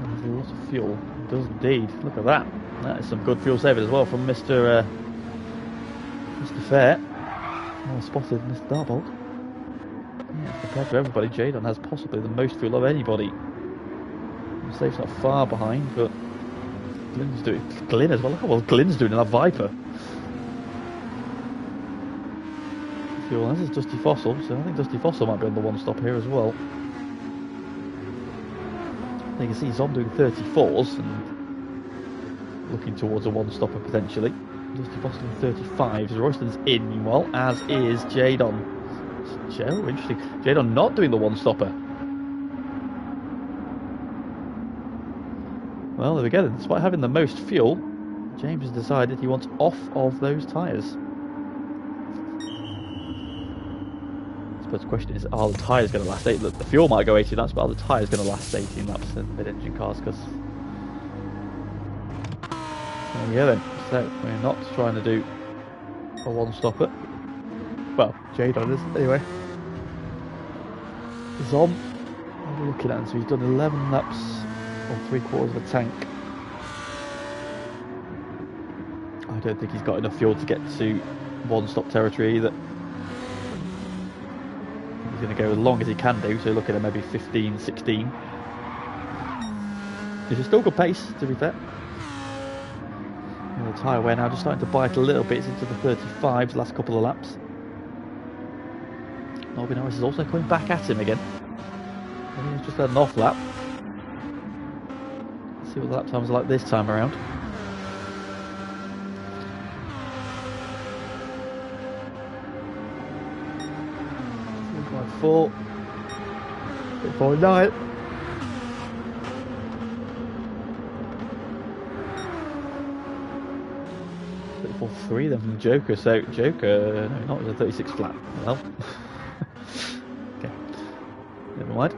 There's a lot of fuel. It does indeed. Look at that. That is some good fuel saving as well from Mr. Fair. Well spotted, Mr. Darbolt. Yeah, compared to everybody, Jadon has possibly the most fuel of anybody. Safe's not far behind, but Glyn's doing. Glyn as well. Look how well Glyn's doing in that Viper. Fuel. This is Dusty Fossil, so I think Dusty Fossil might be on the one stop here as well. You can see Zom doing 34s and looking towards a one-stopper potentially. Dusty Fossil doing 35s. Royston's in meanwhile, as is Jadon. Joe, interesting. Jadon not doing the one-stopper. Well, there we go. Despite having the most fuel, James has decided he wants off of those tyres. But the question is, are the tyres going to last 8? Look, the fuel might go 18 laps, but are the tyres going to last 18 laps in mid-engine cars? Because there we go then. So we're not trying to do a one-stopper. Well, Jadon is anyway. Zom, what are we looking at? So he's done 11 laps on 3/4 of a tank. I don't think he's got enough fuel to get to one-stop territory either. He's going to go as long as he can do, so looking at maybe 15, 16. Which is still good pace, to be fair. And the tyre wear now just starting to bite a little bit into the 35s, last couple of laps. Nobby Norris is also coming back at him again. He's just had an off lap. Let's see what the lap times are like this time around. Four, 4.9. Three then from Joker. So Joker, no, not a 36 flat. Well, okay, never mind.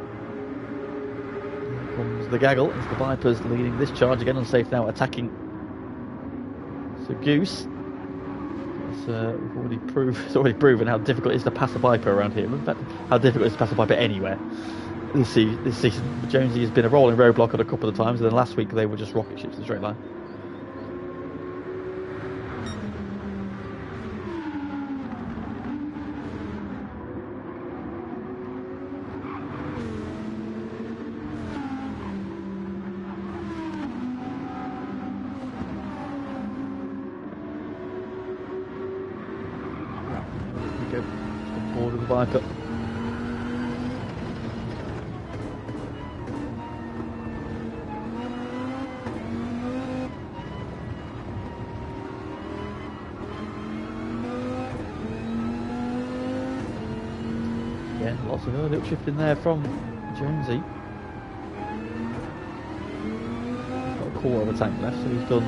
Here comes the gaggle. It's the Vipers leading this charge again. Unsafe now, attacking. So Goose. We've already it's already proven how difficult it is to pass a Viper around here. In fact, how difficult it is to pass a Viper anywhere. This season, Jonesy has been a rolling roadblock a couple of times, and then last week they were just rocket ships in the straight line. Board of the Viper. Again, lots of early upshifting there from Jonesy. He's got a quarter of a tank left, so he's done.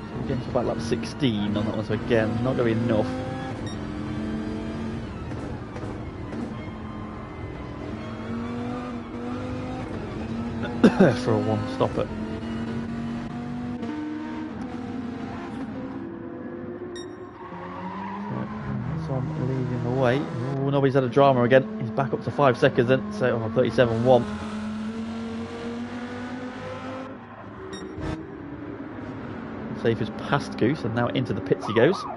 So we're getting to about lap 16 on that one. So again, not going to be enough. For a one-stopper. So I'm leading the way. Oh, nobody's had a drama again. He's back up to 5 seconds then, so on 37.1. Safe is past Goose and now into the pits he goes. So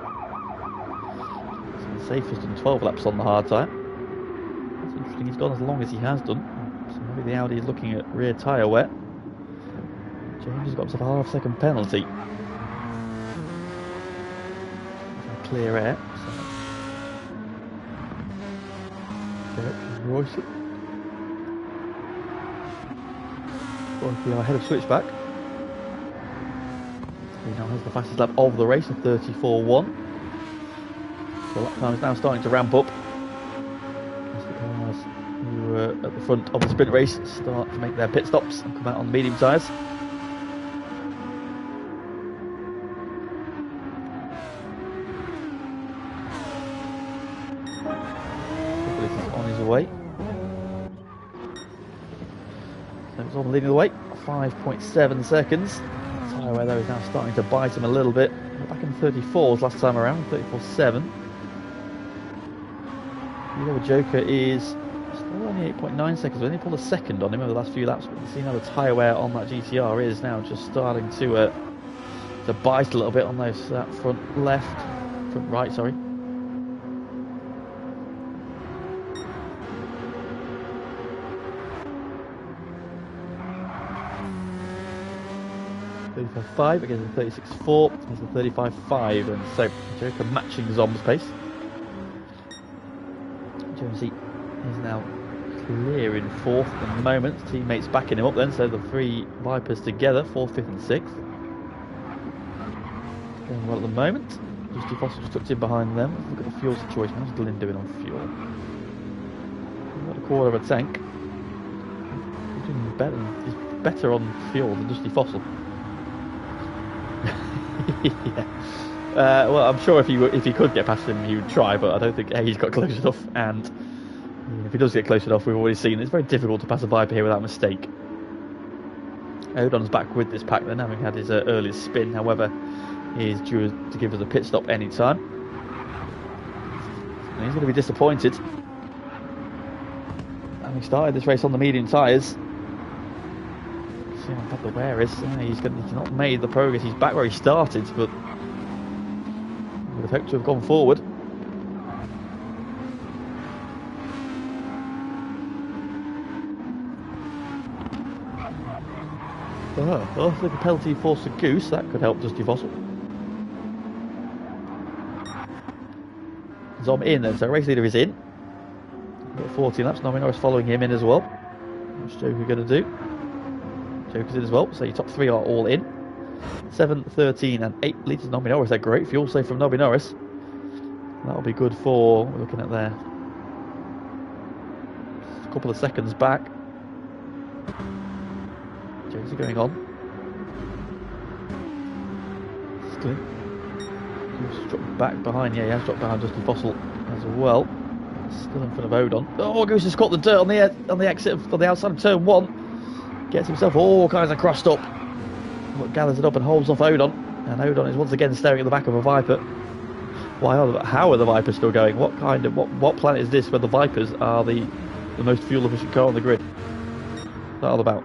Safe has done 12 laps on the hard tyre. That's interesting, he's gone as long as he has done. So maybe the Audi is looking at rear tyre wear. James has got himself a half-second penalty. Clear air. So. Royce. We are ahead of switchback. He now has the fastest lap of the race, a 34.1. The lap time is now starting to ramp up. As the cars who are at the front of the sprint race start to make their pit stops and come out on medium tyres. Is on his way. So it's on leading the way, 5.7 seconds. Tyre wear though is now starting to bite him a little bit. We're back in 34s last time around, 34.7. The Joker is still only 8.9 seconds. We only pulled a second on him over the last few laps. But you can see now the tyre wear on that GTR is now just starting to bite a little bit on those front right, sorry. .35.5 against the 36.4 against the 35.5, and so Joker matching Zom's pace. Jonesy is now clear in fourth at the moment. Teammates backing him up then, so the three Vipers together, fourth, fifth and sixth. Going well at the moment. Just Foster just tucked in behind them. Let's look at the fuel situation. How's Glyn doing on fuel? Got a quarter of a tank. He's doing better. He's better on fuel than Dusty Fossil. Yeah. Well, I'm sure if he could get past him, he would try, but I don't think he's got close enough. And if he does get close enough, we've already seen it's very difficult to pass a Viper here without mistake. Odon's back with this pack then, having had his earliest spin. However, he is due to give us a pit stop any time. And he's going to be disappointed. Having started this race on the medium tyres. See how bad the wear is. He's not made the progress. He's back where he started, but would have hoped to have gone forward. Oh, I think a penalty for Sir Goose. That could help Dusty Fossil. Zom in then, so race leader is in. Got 14 laps. Nobby Norris following him in as well. What's Joker going to do? Joker's in as well, so your top three are all in. 7, 13 and 8 litres Nobby Norris. They're great fuel save from Nobby Norris. That'll be good for, we're looking at there, a couple of seconds back. Jones are going on. Still, he's dropped back behind. Yeah, he has dropped behind Dusty Fossil as well. Still in front of Odon. Oh, Goose has caught the dirt on the exit on the outside of turn 1. Gets himself all kinds of crossed up. But gathers it up and holds off Odon. And Odon is once again staring at the back of a Viper. How are the Vipers still going? What planet is this where the Vipers are the most fuel efficient car on the grid? What's that all about?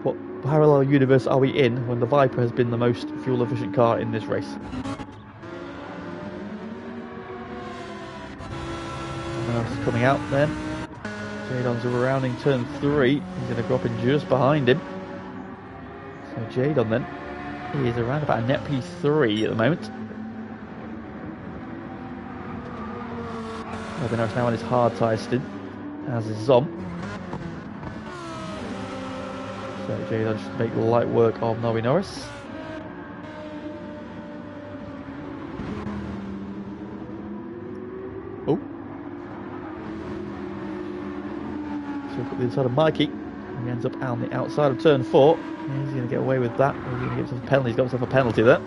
What parallel universe are we in when the Viper has been the most fuel efficient car in this race? Someone else is coming out then. Jadon's rounding turn 3. He's going to drop in just behind him. So Jadon then, he is around about a net P3 at the moment. Nobby Norris now on his hard tyre stint, as is Zom. So Jadon just make light work of Nobby Norris. Oh. So put the inside of Mikey. He ends up on the outside of turn 4. He's going to get away with that. He's going to get himself a penalty. He's got himself a penalty there.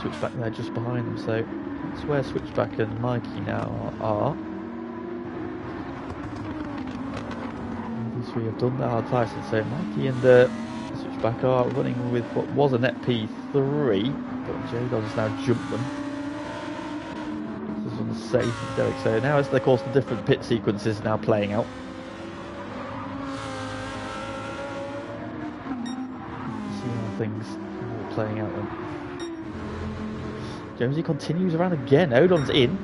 Switch back there just behind them. So that's where Switchback and Mikey now are. These three have done their hard tyres. So Mikey and Switchback are running with what was a net P3, but Jadon's now jumped them. This is unsafe, Derek. So now it's, of course, the different pit sequences now playing out. Things all playing out then. Jonesy continues around again. Odon's in.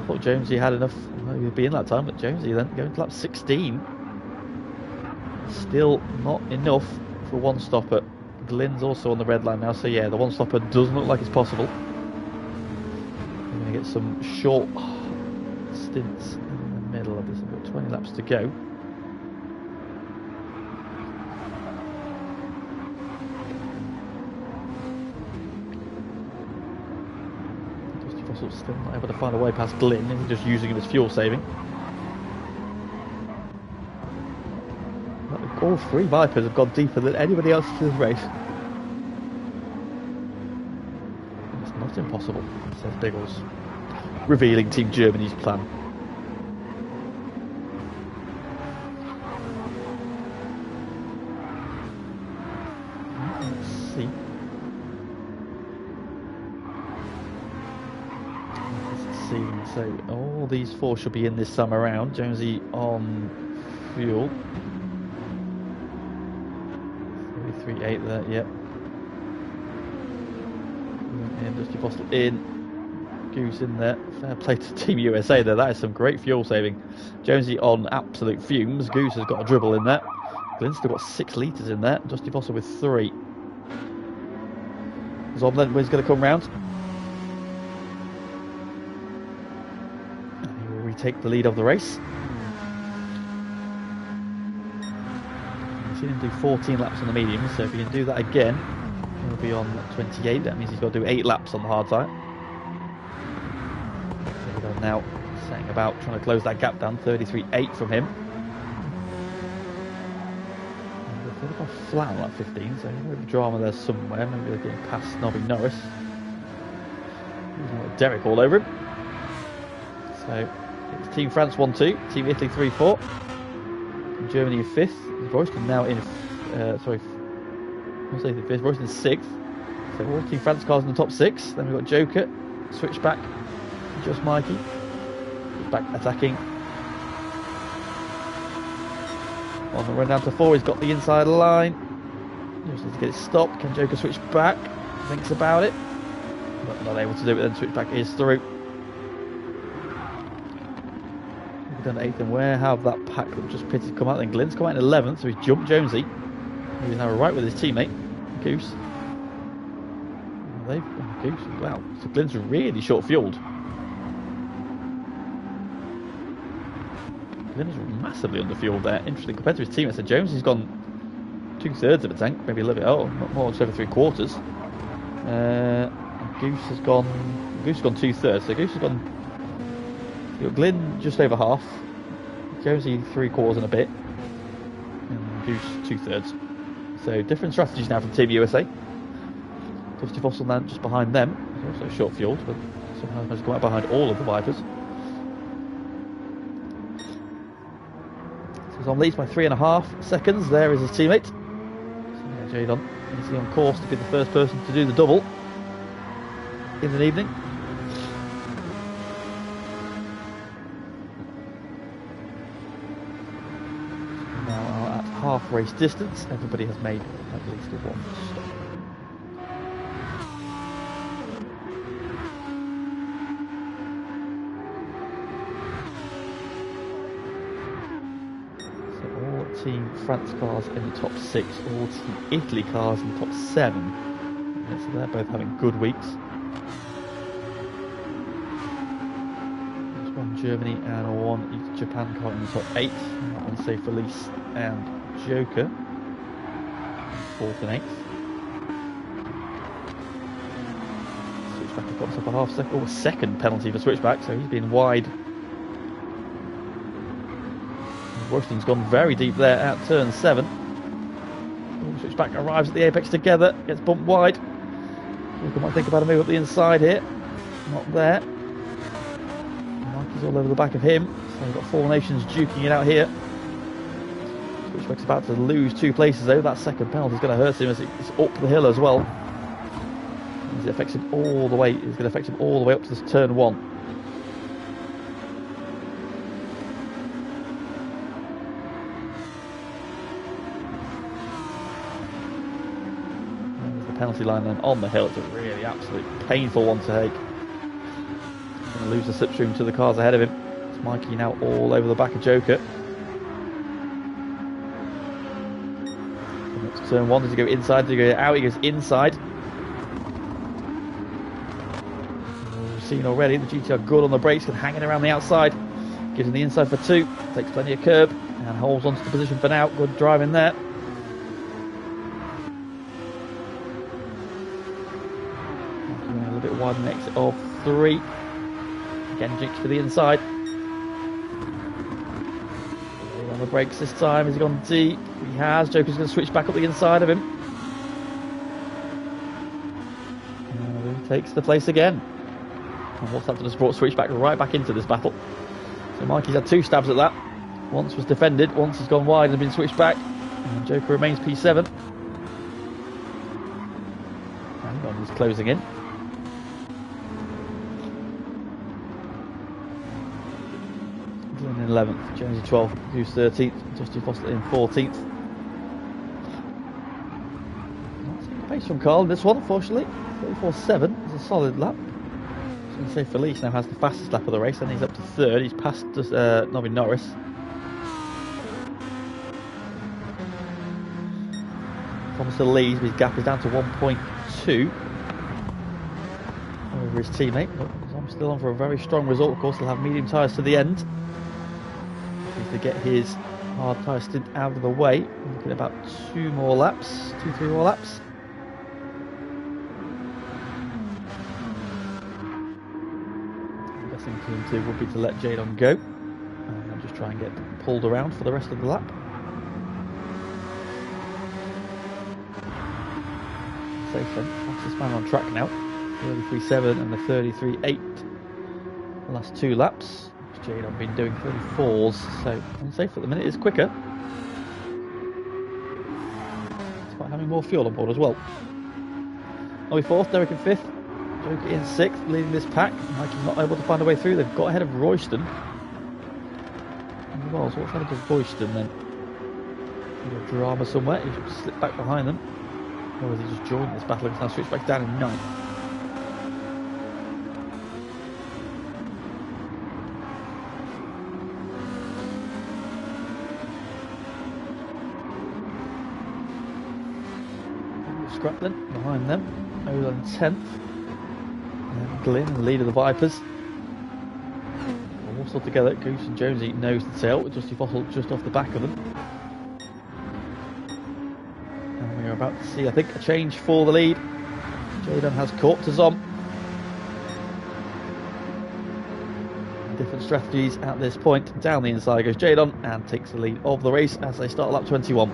I thought Jonesy had enough. Well, he'd be in that time, but Jonesy then going to lap 16. Still not enough for one stopper. Glyn's also on the red line now, so yeah, the one stopper doesn't look like it's possible. We're going to get some short stints in the middle of this. We've got 20 laps to go. Dusty Fossil's still not able to find a way past Glyn. He's just using it as fuel saving. All three Vipers have gone deeper than anybody else in this race. It's not impossible, says Biggles, revealing Team Germany's plan. Let's see. Let's see. So all these four should be in this time around. Jonesy on fuel. 3.8 there, yep. Dusty Fossil in. Goose in there. Fair play to Team USA there. That is some great fuel saving. Jonesy on absolute fumes. Goose has got a dribble in there. Glyn's still got 6 litres in there. Dusty Fossil with 3. Zomlen's going to come round. And he will retake the lead of the race. We've seen him do 14 laps on the medium, so if he can do that again, he'll be on 28. That means he's got to do 8 laps on the hard side. So we're now setting about trying to close that gap down. 33.8 from him. And they're about flat on that 15, so a bit of drama there somewhere. Maybe they're getting past Nobby Norris. There's Derek all over him. So it's Team France 1-2, Team Italy 3-4, Germany in 5th. Royston now in, I'll say the 5th, Royston 6th. So all Team France cars in the top 6. Then we've got Joker, switchback, just Mikey, back attacking. On the run down to 4, he's got the inside line. Just needs to get it stopped. Can Joker switch back? Thinks about it. But not able to do it, then switchback is through. Done 8th, and where have that pack that just pitted come out? Then Glyn's come out in 11th, so he's jumped Jonesy. He's now right with his teammate Goose. Goose, wow, so Glyn's really short fueled. Glyn's massively under fueled there. Interesting compared to his teammate. So Jonesy's gone 2/3 of a tank, maybe a little bit, not more, just over 3/4. Goose has gone 2/3, so Goose has gone. You've got Glyn just over half, Jonesy 3/4 and a bit, and Goose 2/3. So different strategies now from Team USA. Dusty Fossil now just behind them. He's also short fueled, but somehow has come out behind all of the Vipers. So he's on lead by 3.5 seconds. There is his teammate. So yeah, Jadon is on course to be the first person to do the double in the evening. Half race distance, everybody has made at least one stop. So all Team France cars in the top 6, all Team Italy cars in the top 7. Yeah, so they're both having good weeks. There's one Germany and one Japan car in the top 8. That one's safe for Felice and Joker, 4th and 8th. Switchback has got himself a half second, or second penalty for switchback, so he's been wide. Royston's gone very deep there at turn 7. Switchback arrives at the apex together, gets bumped wide. Joker might think about a move up the inside here. Not there. Mikey's all over the back of him, so we've got 4 nations duking it out here. Switchback's about to lose 2 places though. That second penalty is going to hurt him as it's up the hill as well. It affects him all the way. It's going to affect him all the way up to this turn 1. There's the penalty line and on the hill. It's a really absolute painful one to take. Going to lose the slipstream to the cars ahead of him. It's Mikey now all over the back of Joker. It's turn 1, does he go inside, does he go out? He goes inside. We've seen already the GT are good on the brakes and hanging around the outside. Gives him the inside for 2, takes plenty of curb and holds on to the position for now. Good driving there. A little bit wide an exit of 3. Again, Jinx to the inside. On the brakes this time. Has he gone deep? He has. Joker's going to switch back up the inside of him. And he takes the place again. And what's happened has brought Switchback right back into this battle. So Mikey's had 2 stabs at that. Once was defended, once has gone wide and been switched back. And Joker remains P7. And he's closing in. Glenn in 11th, Jones in 12th, Goose 13th, Dusty Foster in 14th. Not pace from Carl in this one, unfortunately. 34.7 is a solid lap. So we say Felice now has the fastest lap of the race, and he's up to 3rd. He's passed Nobby Norris. Thomas still leads, but his gap is down to 1.2 over his teammate. But I'm still on for a very strong result. Of course, he'll have medium tyres to the end. To get his hard tyre stint out of the way. We're looking at about 2 more laps, 2-3 more laps. I'm guessing Team 2 would be to let Jadon go and just try and get pulled around for the rest of the lap. Safe then, fastest man on track now. 33.7 and the 33.8 the last 2 laps. Jadon been doing 34s, so unsafe at the minute is quicker. Despite having more fuel on board as well. Nobby 4th, Derek in 5th, Joker in 6th, leading this pack. Mikey's not able to find a way through. They've got ahead of Royston. Well, so what's happened to Royston then? A drama somewhere. He should slip back behind them. Or has he just joined this battle and now switch back down in 9th? Scraplin behind them, Olan 10th, and Glyn in the lead of the Vipers. All still together, Goose and Jonesy nose to tail, with Dusty Fossil just off the back of them. And we are about to see, I think, a change for the lead. Jadon has caught to Zom. Different strategies at this point. Down the inside goes Jadon and takes the lead of the race as they start lap 21.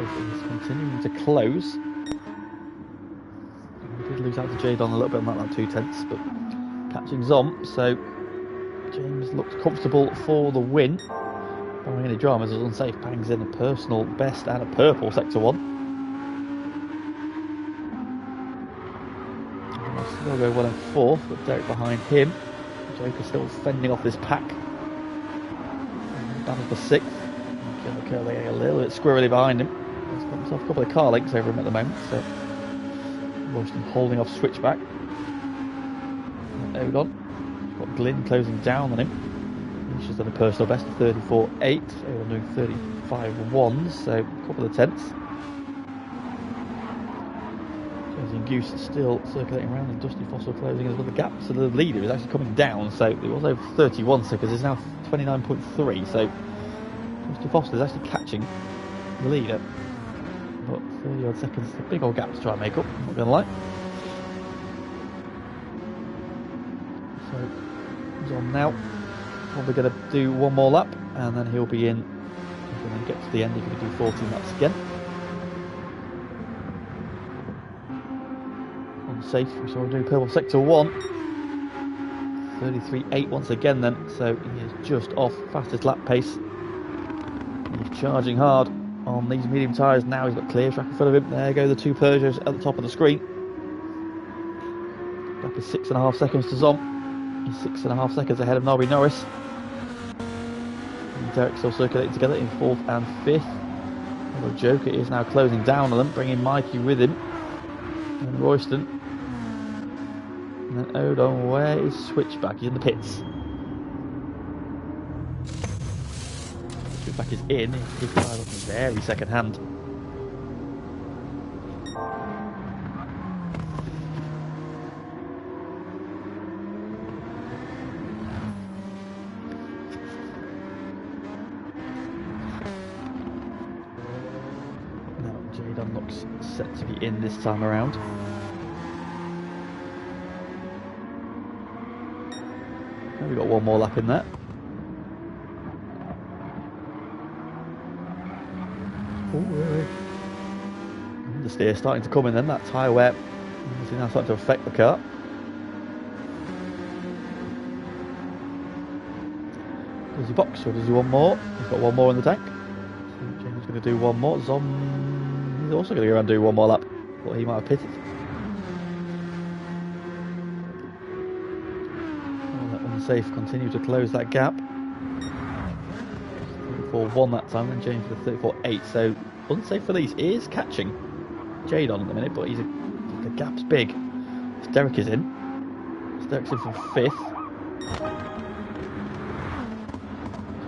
Is continuing to close. We did lose out to Jadon a little bit on that lap 2/10, but catching Zom, so James looks comfortable for the win. Barring any dramas, as Unsafe bangs in a personal best and a purple sector 1. We'll still go well in 4th, but Derek behind him. Joker still fending off this pack. Down for 6th. Curly a little bit squirrely behind him. He's got himself a couple of car links over him at the moment, so Royston holding off Switchback. Odon. He's got Glyn closing down on him. He's just done a personal best of 34.8. Odon doing 35.1, so a couple of tenths. Jonesy and Goose still circulating around, and Dusty Fossil closing as well. The gap to the leader is actually coming down, so it was over 31 seconds, it's now 29.3, so Dusty Foster is actually catching the leader. But 30 odd seconds, a big old gap to try and make up, I'm not going to lie. So he's on now. Probably going to do 1 more lap and then he'll be in. He's going to get to the end, he's going to do 14 laps again. Unsafe, we saw him doing purple sector 1. 33.8 once again then, so he is just off fastest lap pace. He's charging hard on these medium tyres now. He's got clear track in front of him. There go the 2 Peugeots at the top of the screen. Gap is 6.5 seconds to Zom. He's 6.5 seconds ahead of Nobby Norris. And Derek still circulating together in 4th and 5th. Although Joker is now closing down on them, bringing Mikey with him. And Royston. And then Odon, where is Switchback? He's in the pits. Switchback is in. His tyre looking very second hand. Looks set to be in this time around. And we've got one more lap in there. The steer starting to come in then, that tyre wear is now starting to affect the car. Does he box or does he want more? He's got one more in the tank. So James is going to do one more. Zom. He's also going to go around and do one more lap. Thought he might have pitted. That unsafe continue to close that gap. 34.1 that time, then James for the 34.8. So unsafe release is catching Jadon at the minute, but the gap's big. Derek is in. Derek's in from 5th.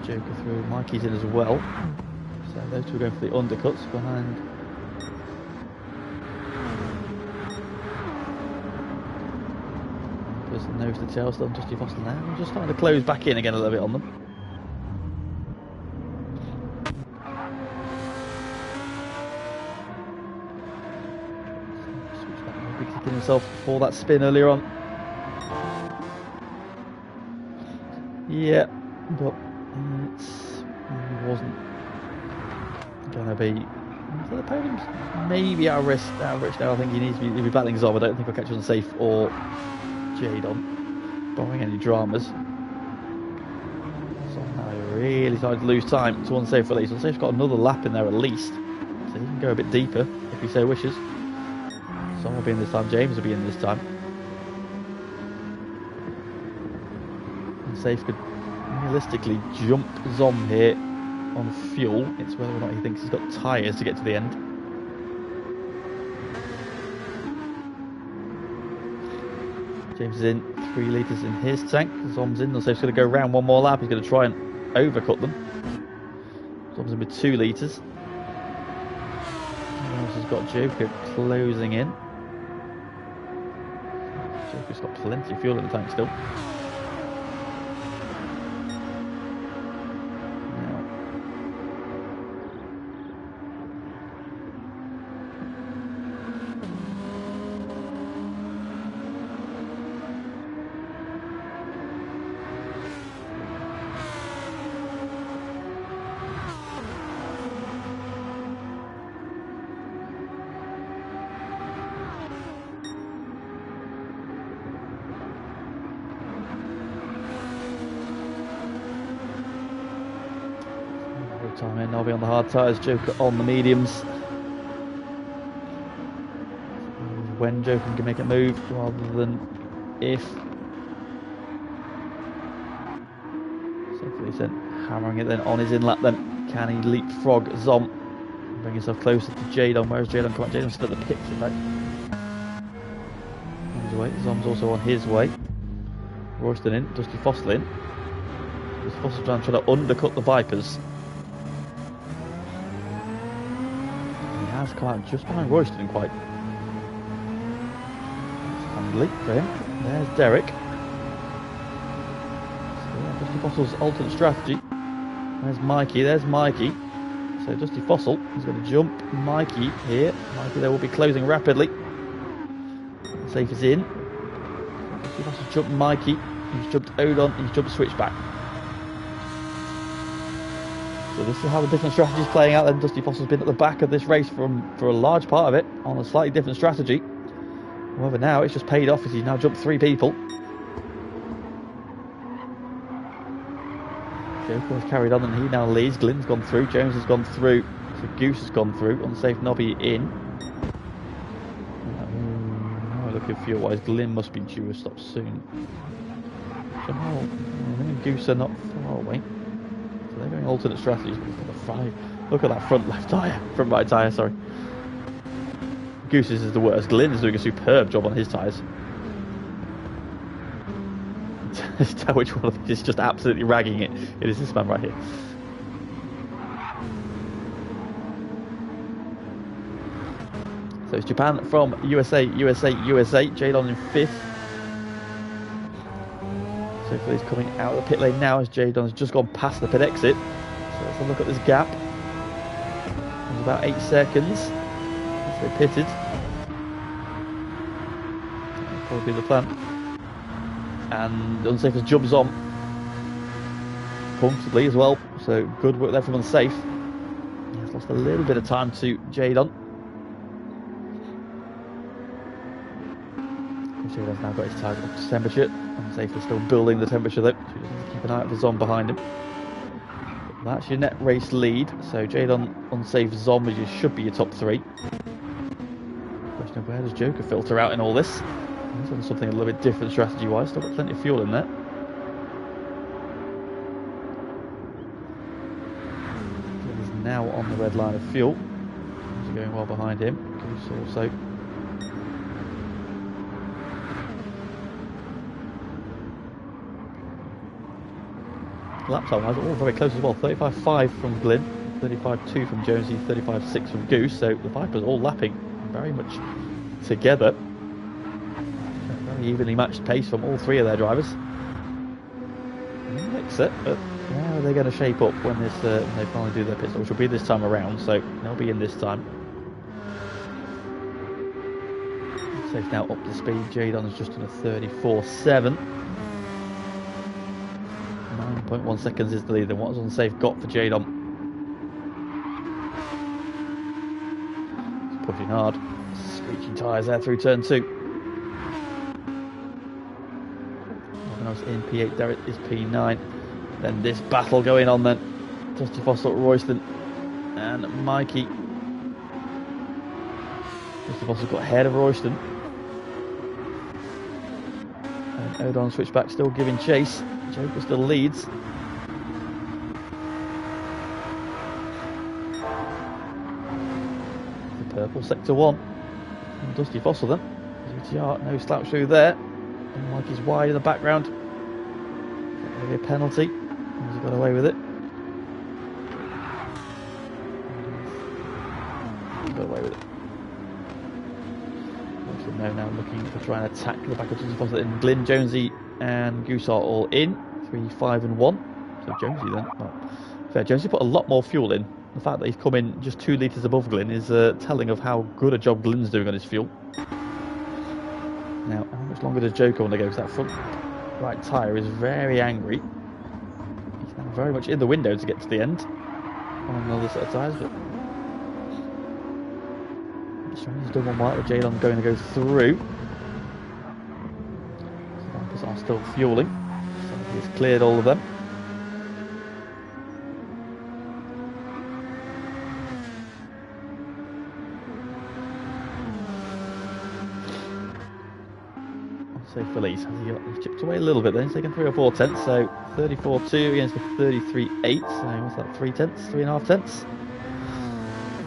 Joker through. Mikey's in as well. So those two are going for the undercuts behind. Nose to tail, still Dusty Foster now. We're just starting to close back in again a little bit on them. Switch back, maybe kicking himself for that spin earlier on. Yeah, but it wasn't going to be. So the podium's maybe out of risk now. I think he needs to be battling Zob. I don't think I'll catch unsafe or Jadon, barring any dramas. So now he really started to lose time to unsafe release. Unsafe's got another lap in there at least, so he can go a bit deeper if he so wishes. Some will be in this time, James will be in this time. Unsafe could realistically jump Zom here on fuel. It's whether or not he thinks he's got tyres to get to the end. James is in 3 litres in his tank. Zom's in, so he's going to go round one more lap. He's going to try and overcut them. Zom's in with 2 litres. Has got Joker closing in. Joker's got plenty of fuel in the tank still. Time in, Nobby on the hard tyres, Joker on the mediums. When Joker can make a move rather than if. So he's hammering it then on his in lap then. Can he leapfrog Zom? Bring himself closer to Jadon. Where's Jadon? Come on, Jadon's still at the pits in fact. On his way. Zom's also on his way. Royston in, Dusty Fossil in. Dusty Fossil's trying to undercut the Vipers. Has come out just behind Royston quite handily for him. There's Derek. So yeah, Dusty Fossil's alternate strategy. There's Mikey. So Dusty Fossil is going to jump Mikey here. Mikey there will be closing rapidly. Safe is in. Dusty Fossil's jumped Mikey. He's jumped Odon. He's jumped Switchback. So this is how the different strategies playing out then. Dusty Fossil's been at the back of this race for a large part of it on a slightly different strategy. However, now it's just paid off as he's now jumped 3 people. Joker has carried on and he now leads. Glyn's gone through, Jones has gone through, so Goose has gone through. Unsafe Nobby in. looking fuel-wise. Glyn must be due a stop soon. Somehow, him and Goose are not far away. So they're going alternate strategies. Look at that front right tyre, sorry. Goose's is the worst. Glyn is doing a superb job on his tyres. Just tell which one of these is just absolutely ragging it. It is this man right here. So it's Japan from USA. Jadon in 5th. So he's coming out of the pit lane now as Jadon has just gone past the pit exit. So let's have a look at this gap. There's about 8 seconds as they pitted. That'll probably be the plan. And Unsafe has jumped on comfortably as well. So good work there from Unsafe. He's lost a little bit of time to Jadon. Jadon's now got his target up to temperature. Unsafe is still building the temperature though, so he just needs to keep an eye out for Zom behind him. That's your net race lead. So Jadon, Unsafe, Zom should be your top 3. Question of where does Joker filter out in all this? He's done something a little bit different strategy-wise. Still got plenty of fuel in there. He's now on the red line of fuel. He's going well behind him. Goose also. Lap time wise, all very close as well. 35.5 from Glyn, 35.2 from Jonesy, 35.6 from Goose. So the Vipers all lapping very much together. Very evenly matched pace from all 3 of their drivers. Mixer, but how are they going to shape up when this when they finally do their pit stop, which will be this time around? So they'll be in this time. Safe now up to speed. Jadon is just on a 34.7. 9.1 seconds is the lead. Then what's Unsafe got for Jadon? He's pushing hard. Screeching tyres there through turn 2. In P8, there it is P9. Then this battle going on then. Dusty Fossil, Royston and Mikey. Dusty Fossil got ahead of Royston. And Odon switchback still giving chase. Joker still leads. The purple sector 1. And Dusty Fossil then. GTR, no slouch through there. And Mikey's wide in the background. Maybe a penalty. He's got away with it. He's got away with it. Now looking for trying to attack the back of Dusty Fossil. And Glyn, Jonesy and Goose are all in. 3, 5 and 1. So Jonesy then. Well, fair. Jonesy put a lot more fuel in. The fact that he's come in just 2 litres above Glyn is telling of how good a job Glyn's doing on his fuel. Now, how much longer does Joker want to go? Because that front right tyre is very angry. He's now very much in the window to get to the end on another set of tyres, but he's done one right with Jadon going to go through. The Vipers are still fueling, so he's cleared all of them. Felice has he chipped away a little bit then. He's taken 3 or 4 tenths, so 34.2 against the 33.8. So what's that? 3 tenths, 3.5 tenths.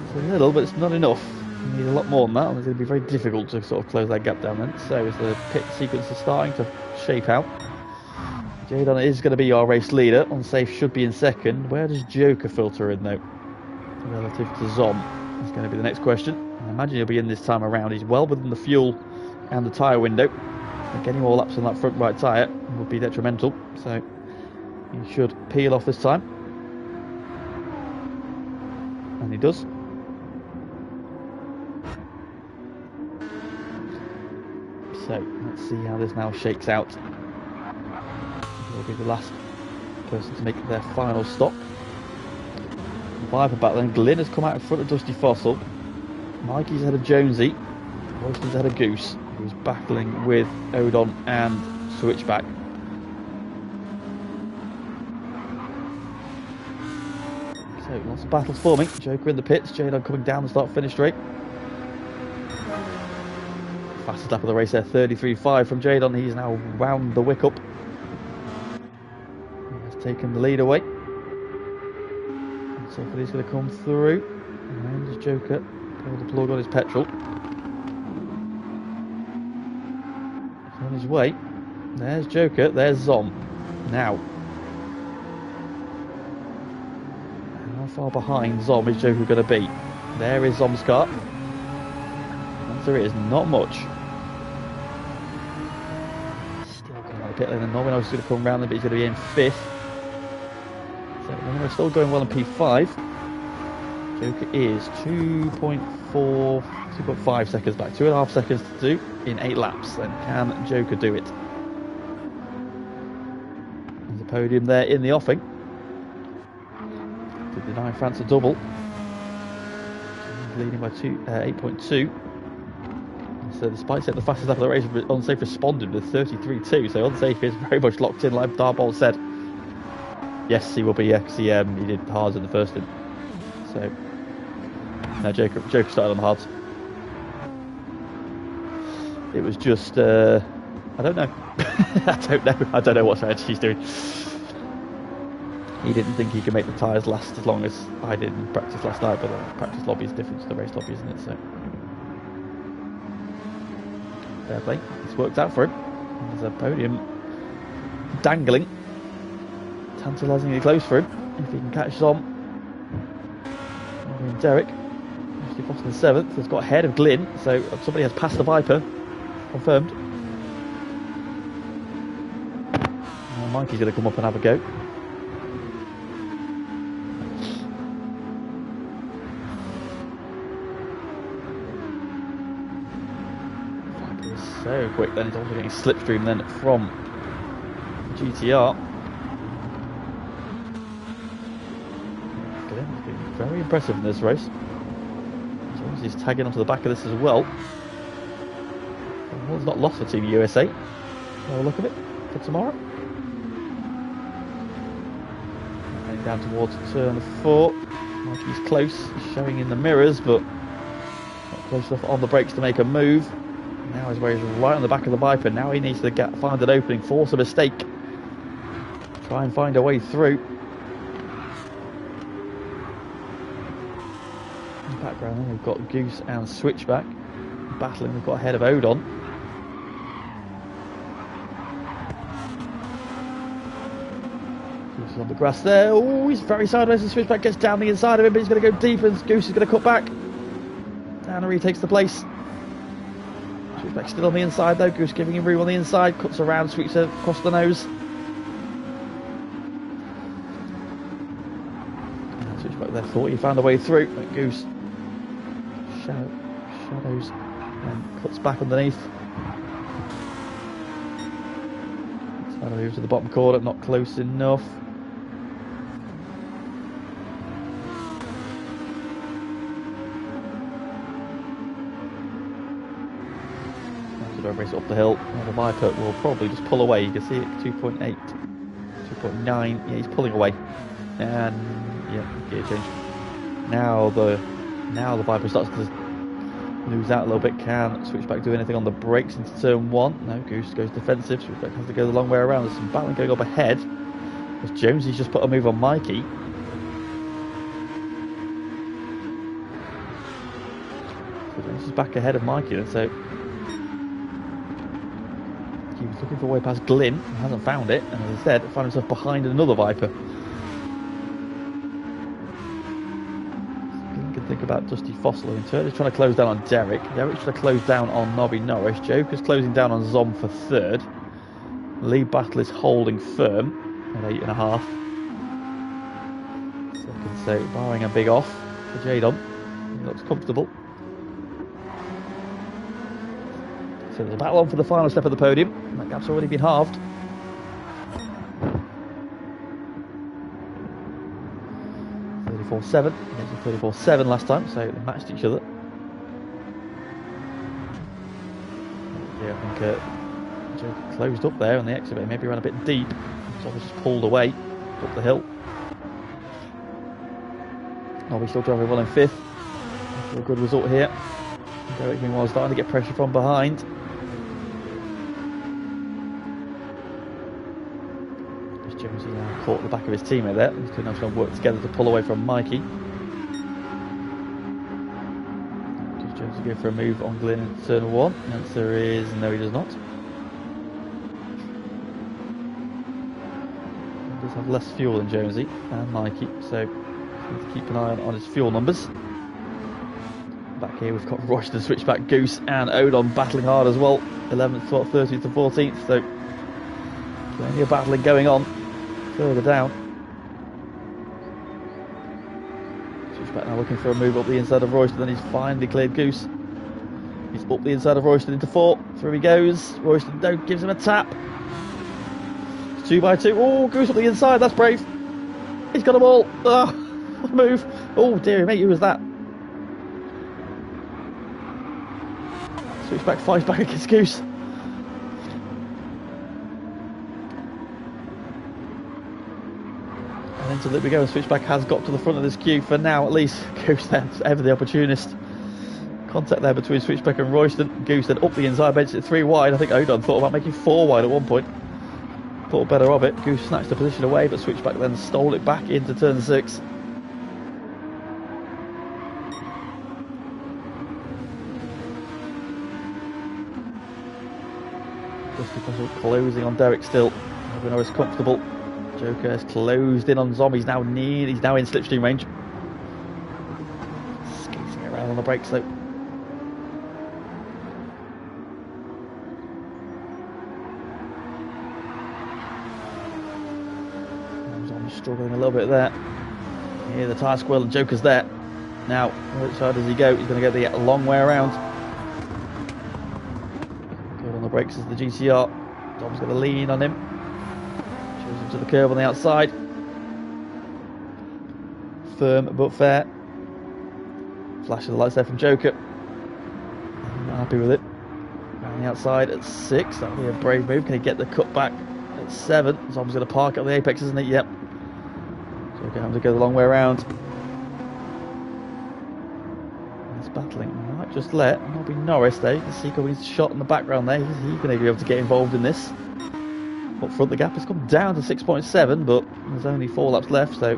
It's a little, but it's not enough. You need a lot more than that, and it's going to be very difficult to sort of close that gap down then. So as the pit sequence is starting to shape out, Jadon is going to be our race leader. Unsafe should be in 2nd. Where does Joker filter in though, relative to Zom? Is going to be the next question. I imagine he'll be in this time around. He's well within the fuel and the tyre window. Getting more laps on that front right tyre would be detrimental, so he should peel off this time, and he does. So let's see how this now shakes out. He'll be the last person to make their final stop. Viper back then. Glyn has come out in front of Dusty Fossil. Mikey's ahead of Jonesy. Royston's ahead of Goose, who's battling with Odon and Switchback. So lots of battles forming. Joker in the pits, Jadon coming down the start-finish straight. Fastest lap of the race there, 33.5 from Jadon. He's now round the wick up. He has taken the lead away. So he's going to come through. And there's Joker. Pulled the plug on his petrol. He's on his way. There's Joker. There's Zom. Now. How far behind Zom is Joker going to be? There is Zom's car. Answer is not much. Still going on a pit lane, and Norman is going to come round, but he's going to be in 5th. So we're still going well in P5. Joker is 2.5 seconds back, 2.5 seconds to do in 8 laps. Then can Joker do it? There's a podium there in the offing. Did deny France a double. He's leading by 8.2. So despite saying the fastest lap of the race, Unsafe responded with 33.2. So Unsafe is very much locked in, like Darbolt said. Yes, he will be, because he did hards in the first stint. So now Joker started on the hards. It was just I don't know. I don't know what strategy he's doing. He didn't think he could make the tyres last as long as I did in practice last night, but the practice lobby is different to the race lobby, isn't it? So fair play. It's worked out for him. There's a podium dangling, tantalisingly close for him. If he can catch Zom. And Derek, actually Foster in 7th, has got ahead of Glyn, so somebody has passed the Viper, confirmed. And Mikey's going to come up and have a go. So quick, then he's also getting slipstream then from GTR. Glenn's been very impressive in this race. As long as he's tagging onto the back of this as well. Well, he's not lost for Team USA. Have a look at it for tomorrow. Heading down towards turn 4. Mikey's close, he's showing in the mirrors, but not close enough on the brakes to make a move. Now is where he's right on the back of the Viper. Now he needs to find an opening, force a mistake, try and find a way through. In the background, then we've got Goose and Switchback battling. We've got ahead of Odon. Goose is on the grass there. Oh, he's very sideways, and Switchback gets down the inside of him, but he's going to go deep, and Goose is going to cut back. And retakes the place. Switchback still on the inside though, Goose giving him room on the inside, cuts around, sweeps it across the nose. And Switchback there thought he found a way through, but Goose shadows and cuts back underneath. Trying to move to the bottom corner, not close enough. Race up the hill, and the Viper will probably just pull away. You can see it 2.8, 2.9. Yeah, he's pulling away, and yeah, gear change. Now the Viper starts to lose out a little bit. Can Switchback do anything on the brakes into turn 1? No, Goose goes defensive. Switchback has to go the long way around. There's some battling going up ahead. As Jonesy's just put a move on Mikey. So Jonesy's back ahead of Mikey, and so. He was looking for a way past Glyn, and hasn't found it, and as I said, found himself behind another Viper. Glyn can think about Dusty Fossil in turn. He's trying to close down on Derek. Derek's trying to close down on Nobby Norris. Joker's closing down on Zom for 3rd. Lee Battle is holding firm at 8.5. Second, so barring a big off for Jadon. He looks comfortable. So there's a battle on for the final step of the podium. That gap's already been halved. .34.7. There's a 34.7 last time, so they matched each other. Yeah, I think Joker closed up there on the exit, maybe ran a bit deep. So just pulled away up the hill. Nobby still driving well in 5th. A good result here. Derek meanwhile starting to get pressure from behind. Caught the back of his teammate there. He's going to work together to pull away from Mikey. Gives Jones to go for a move on Glyn in turn 1. The answer is no, he does not. He does have less fuel than Jonesy and Mikey, so need to keep an eye on his fuel numbers. Back here we've got Royston, Switchback, Goose and Odon battling hard as well. 11th, 12th, 13th and 14th, so plenty of battling going on further down. Switchback now looking for a move up the inside of Royston, then he's finally cleared Goose. He's up the inside of Royston into 4. Through he goes. Royston gives him a tap. It's 2 by 2. Oh, Goose up the inside, that's brave. He's got a ball. Oh, what a move. Oh dear mate, who was that? Switchback fights back against Goose. And into that we go. Switchback has got to the front of this queue for now at least. Goose there, ever the opportunist. Contact there between Switchback and Royston. Goose then up the inside, bench it 3 wide. I think Odon thought about making 4 wide at one point. Thought better of it. Goose snatched the position away, but Switchback then stole it back into turn 6. Closing on Derek still. Everyone is comfortable. Joker has closed in on Zom. He's now in slipstream range. Skating around on the brakes though. Zom's struggling a little bit there. Here the tyre squirrel and Joker's there. Now, which side does he go? He's going to go the long way around. Good on the brakes is the GTR. Dom's going to lean on him. Shows him to the curb on the outside. Firm but fair. Flash of the lights there from Joker. I'm not happy with it. Around the outside at 6. That'll be a brave move. Can he get the cut back at 7? Dom's going to park up the apex, isn't it? Yep. Joker having to go the long way around. He's battling. Might just let Nobby Norris there. You can see Corbin's shot in the background there. He's going to be able to get involved in this. Up front, the gap has come down to 6.7, but there's only 4 laps left, so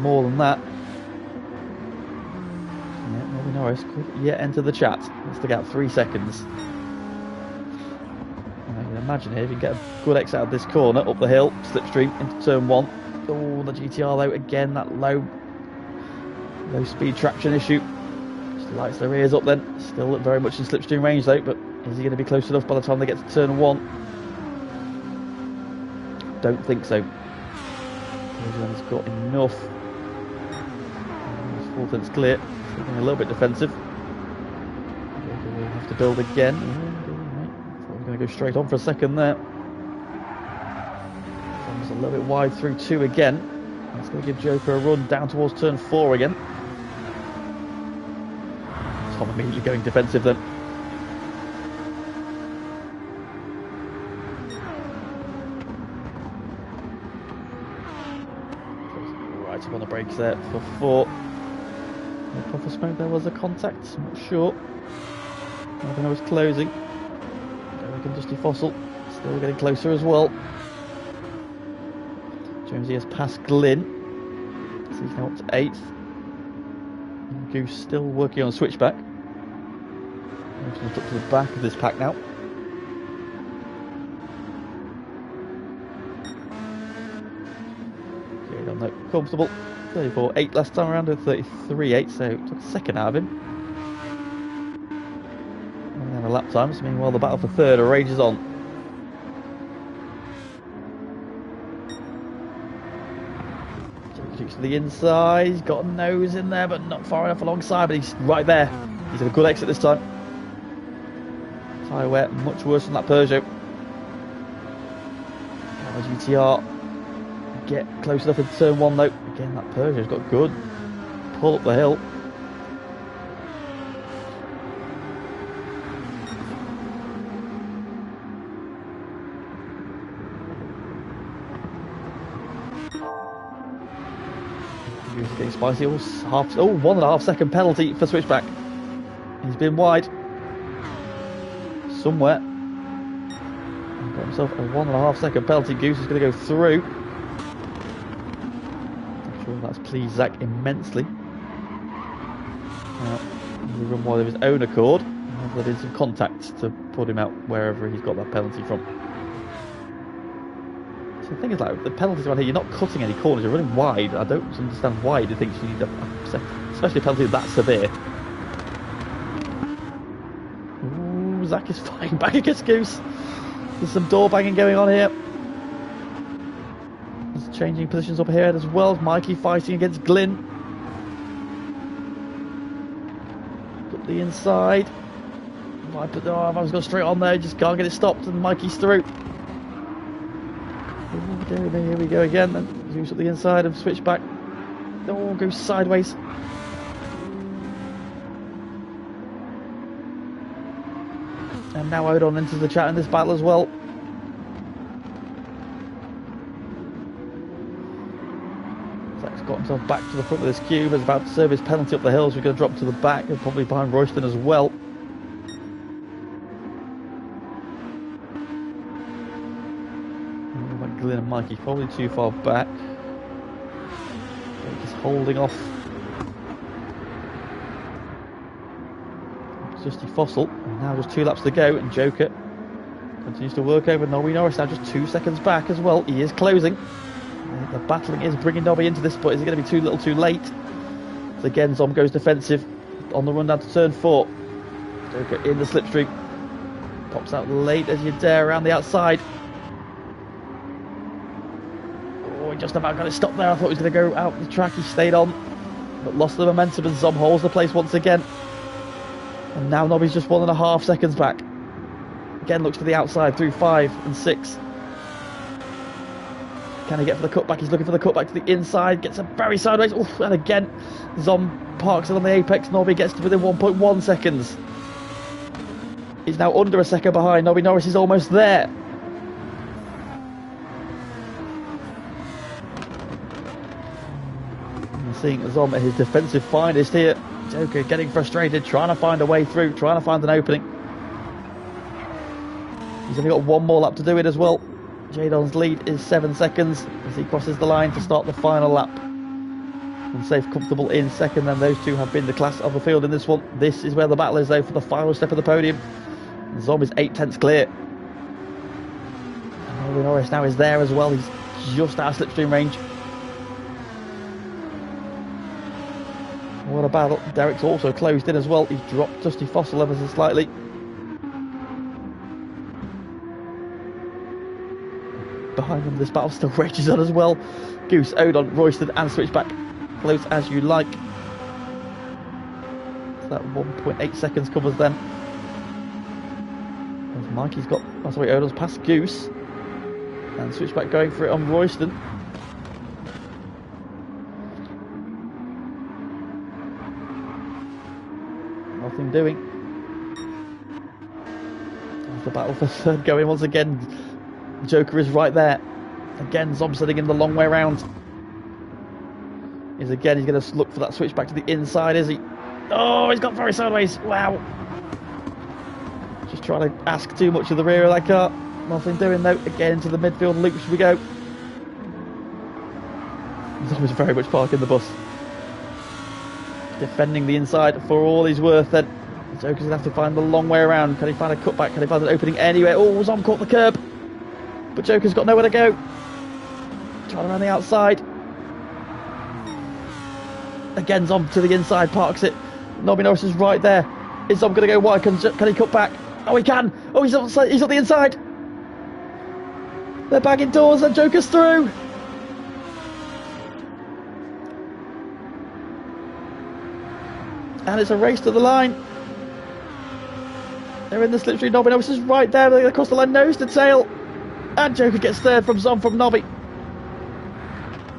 more than that. Yeah, Nobby Norris could yet enter the chat. That's the gap, 3 seconds. And I can imagine here if you get a good exit out of this corner, up the hill, slipstream into turn 1. Oh, the GTR though, again that low speed traction issue. Just lights their ears up then. Still very much in slipstream range though, but is he going to be close enough by the time they get to turn 1? Don't think so. He's got enough. His 4th clear. Still a little bit defensive. We'll have to build again. We're going to go straight on for a second there. Comes a little bit wide through 2 again. That's going to give Joker a run down towards turn 4 again. Tom immediately going defensive then. Right up on the brakes there for 4. No proper smoke, there was a contact, I'm not sure. I think I was closing. Derek and Dusty Fossil still getting closer as well. Jonesy has passed Glyn, so he's now up to 8th. And Goose still working on Switchback. Up to the back of this pack now. Okay, on that comfortable. 34.8 last time around with 33.8, so took a second out of him. And then the lap times, meanwhile the battle for 3rd rages on. To the inside, he's got a nose in there but not far enough alongside, but he's right there. He's had a good exit this time. Tyre wear much worse than that Peugeot. Now the GTR get close enough in turn 1 though. Again that Peugeot's got good pull up the hill. Getting spicy. Oh, 1.5 second penalty for Switchback. He's been wide somewhere. himself a 1.5 second penalty. Goose is going to go through. I'm sure that's pleased Zach immensely. He run wide of his own accord. There been some contact to put him out wherever he's got that penalty from. So the thing is, like, the penalties around here, you're not cutting any corners, you're running wide. I don't understand why he thinks you need especially a penalty that severe. Ooh, Zach is fighting back against Goose. There's some door banging going on here. There's changing positions up here as well. Mikey fighting against Glyn. Got the inside. I put the arm, I was going straight on there, just can't get it stopped, and Mikey's through. Here we go again, then Zeus up the inside and switch back. Oh, goes sideways. And now Odon enters the chat in this battle as well. Zach's got himself back to the front of this cube, is about to serve his penalty up the hill, so we're going to drop to the back, and probably behind Royston as well. Glyn and Mikey probably too far back. Just holding off Justy Fossil. And now just 2 laps to go, and Joker continues to work over Nobby Norris, now just 2 seconds back as well. He is closing. The battling is bringing Nobby into this, but is it going to be too little too late? So again, Zom goes defensive on the run down to turn 4. Joker in the slipstream. Pops out late as you dare around the outside. Just about got it stopped there. I thought he was going to go out the track. He stayed on, but lost the momentum, and Zom holds the place once again. And now Nobby's just 1.5 seconds back. Again, looks for the outside through 5 and 6. Can he get for the cutback? He's looking for the cutback to the inside. Gets a very sideways. Oof, and again, Zom parks it on the apex. Nobby gets to within 1.1 seconds. He's now under a second behind. Nobby Norris is almost there. Seeing Zom at his defensive finest here. Joker getting frustrated, trying to find a way through, trying to find an opening. He's only got 1 more lap to do it as well. Jadon's lead is 7 seconds as he crosses the line to start the final lap. Unsafe, comfortable in second, and those two have been the class of the field in this one. This is where the battle is though for the final step of the podium. Zom is 8 tenths clear. And Norris now is there as well. He's just out of slipstream range. What a battle. Derek's also closed in as well. He's dropped Dusty Fossil ever so slightly. Behind them, this battle still rages on as well. Goose, Odon, Royston, and Switchback. Close as you like. So that 1.8 seconds covers them. As Mikey's got... Oh, sorry, Odon's past Goose. And Switchback going for it on Royston. Nothing doing. There's the battle for third going once again. Joker is right there. Again, Zom sitting in the long way round. He's going to look for that switch back to the inside, is he? Oh, he's got very sideways. Wow. Just trying to ask too much of the rear of that car. Nothing doing though. Again, into the midfield loops we go. Zom is very much parking the bus. Defending the inside for all he's worth then. Joker's going to have to find the long way around. Can he find a cutback? Can he find an opening anywhere? Oh, Zom caught the curb. But Joker's got nowhere to go. Trying around the outside. Again, Zom to the inside, parks it. Nobby Norris is right there. Is Zom going to go wide? Can he cut back? Oh, he can. Oh, he's on the inside. They're bagging doors and Joker's through. And it's a race to the line. They're in the slipstream. Nobby Norris is right there. They're across the line, nose to tail. And Joker gets third from Zom from Nobby.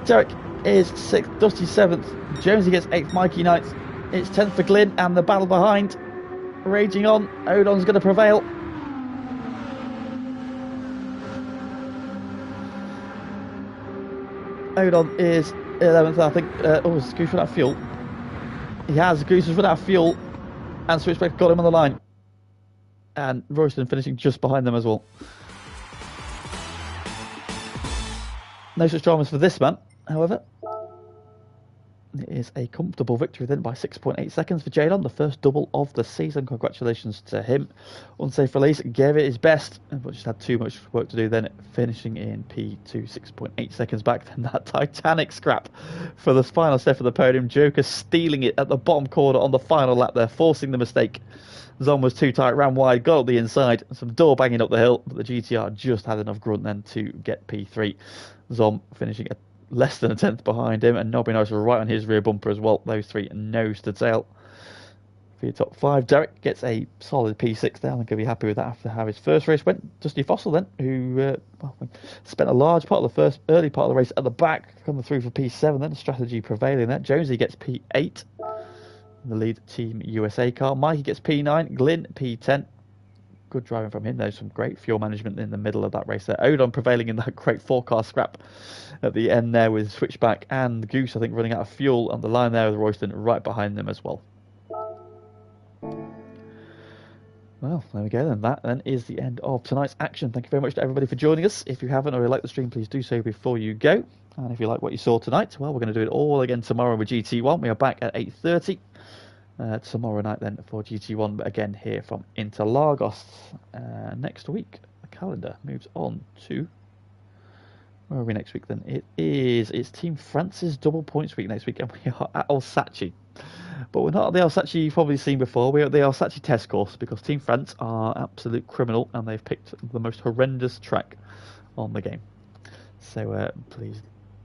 Derek is 6th, Dusty 7th. Jonesy gets 8th, Mikey 9th. It's 10th for Glyn, and the battle behind raging on. Odon's going to prevail. Odon is 11th, I think. Oh, is Goose run out of fuel? He has. Goose has run out of fuel, and Switchback got him on the line. And Royston finishing just behind them as well. No such dramas for this man, however. It is a comfortable victory then by 6.8 seconds for Jadon, the first double of the season. Congratulations to him. Unsafe release, gave it his best, but just had too much work to do then, finishing in P2, 6.8 seconds back. Then that Titanic scrap for the final step of the podium. Joker stealing it at the bottom corner on the final lap there, forcing the mistake. Zon was too tight, ran wide, got up the inside, some door banging up the hill, but the GTR just had enough grunt then to get P3. Zon finishing at less than a tenth behind him, and Nobby Norris right on his rear bumper as well. Those three nose to tail for your top five. Derek gets a solid P6 there. I'm going to be happy with that after how his first race went. Dusty Fossil then, who spent a large part of the early part of the race at the back, coming through for P7 then, strategy prevailing there. Jonesy gets P8, the lead Team USA car. Mikey gets P9, Glyn P10. Good driving from him. There's some great fuel management in the middle of that race there. Odon prevailing in that great four-car scrap at the end there with Switchback and Goose, I think, running out of fuel on the line there with Royston right behind them as well. Well, there we go then. That then is the end of tonight's action. Thank you very much to everybody for joining us. If you haven't already liked the stream, please do so before you go. And if you like what you saw tonight, well, we're going to do it all again tomorrow with GT1. We are back at 8:30. Tomorrow night then for GT1, but again here from Interlagos. Next week the calendar moves on to, where are we next week then? It's Team France's double points week next week, and we are at Alsace, but we're not at the Alsace you've probably seen before. We're at the Alsace test course because Team France are absolute criminal and they've picked the most horrendous track on the game, so please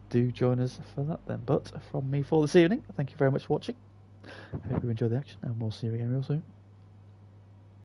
do join us for that then. But from me for this evening, thank you very much for watching. I hope you enjoyed the action, and we'll see you again real soon.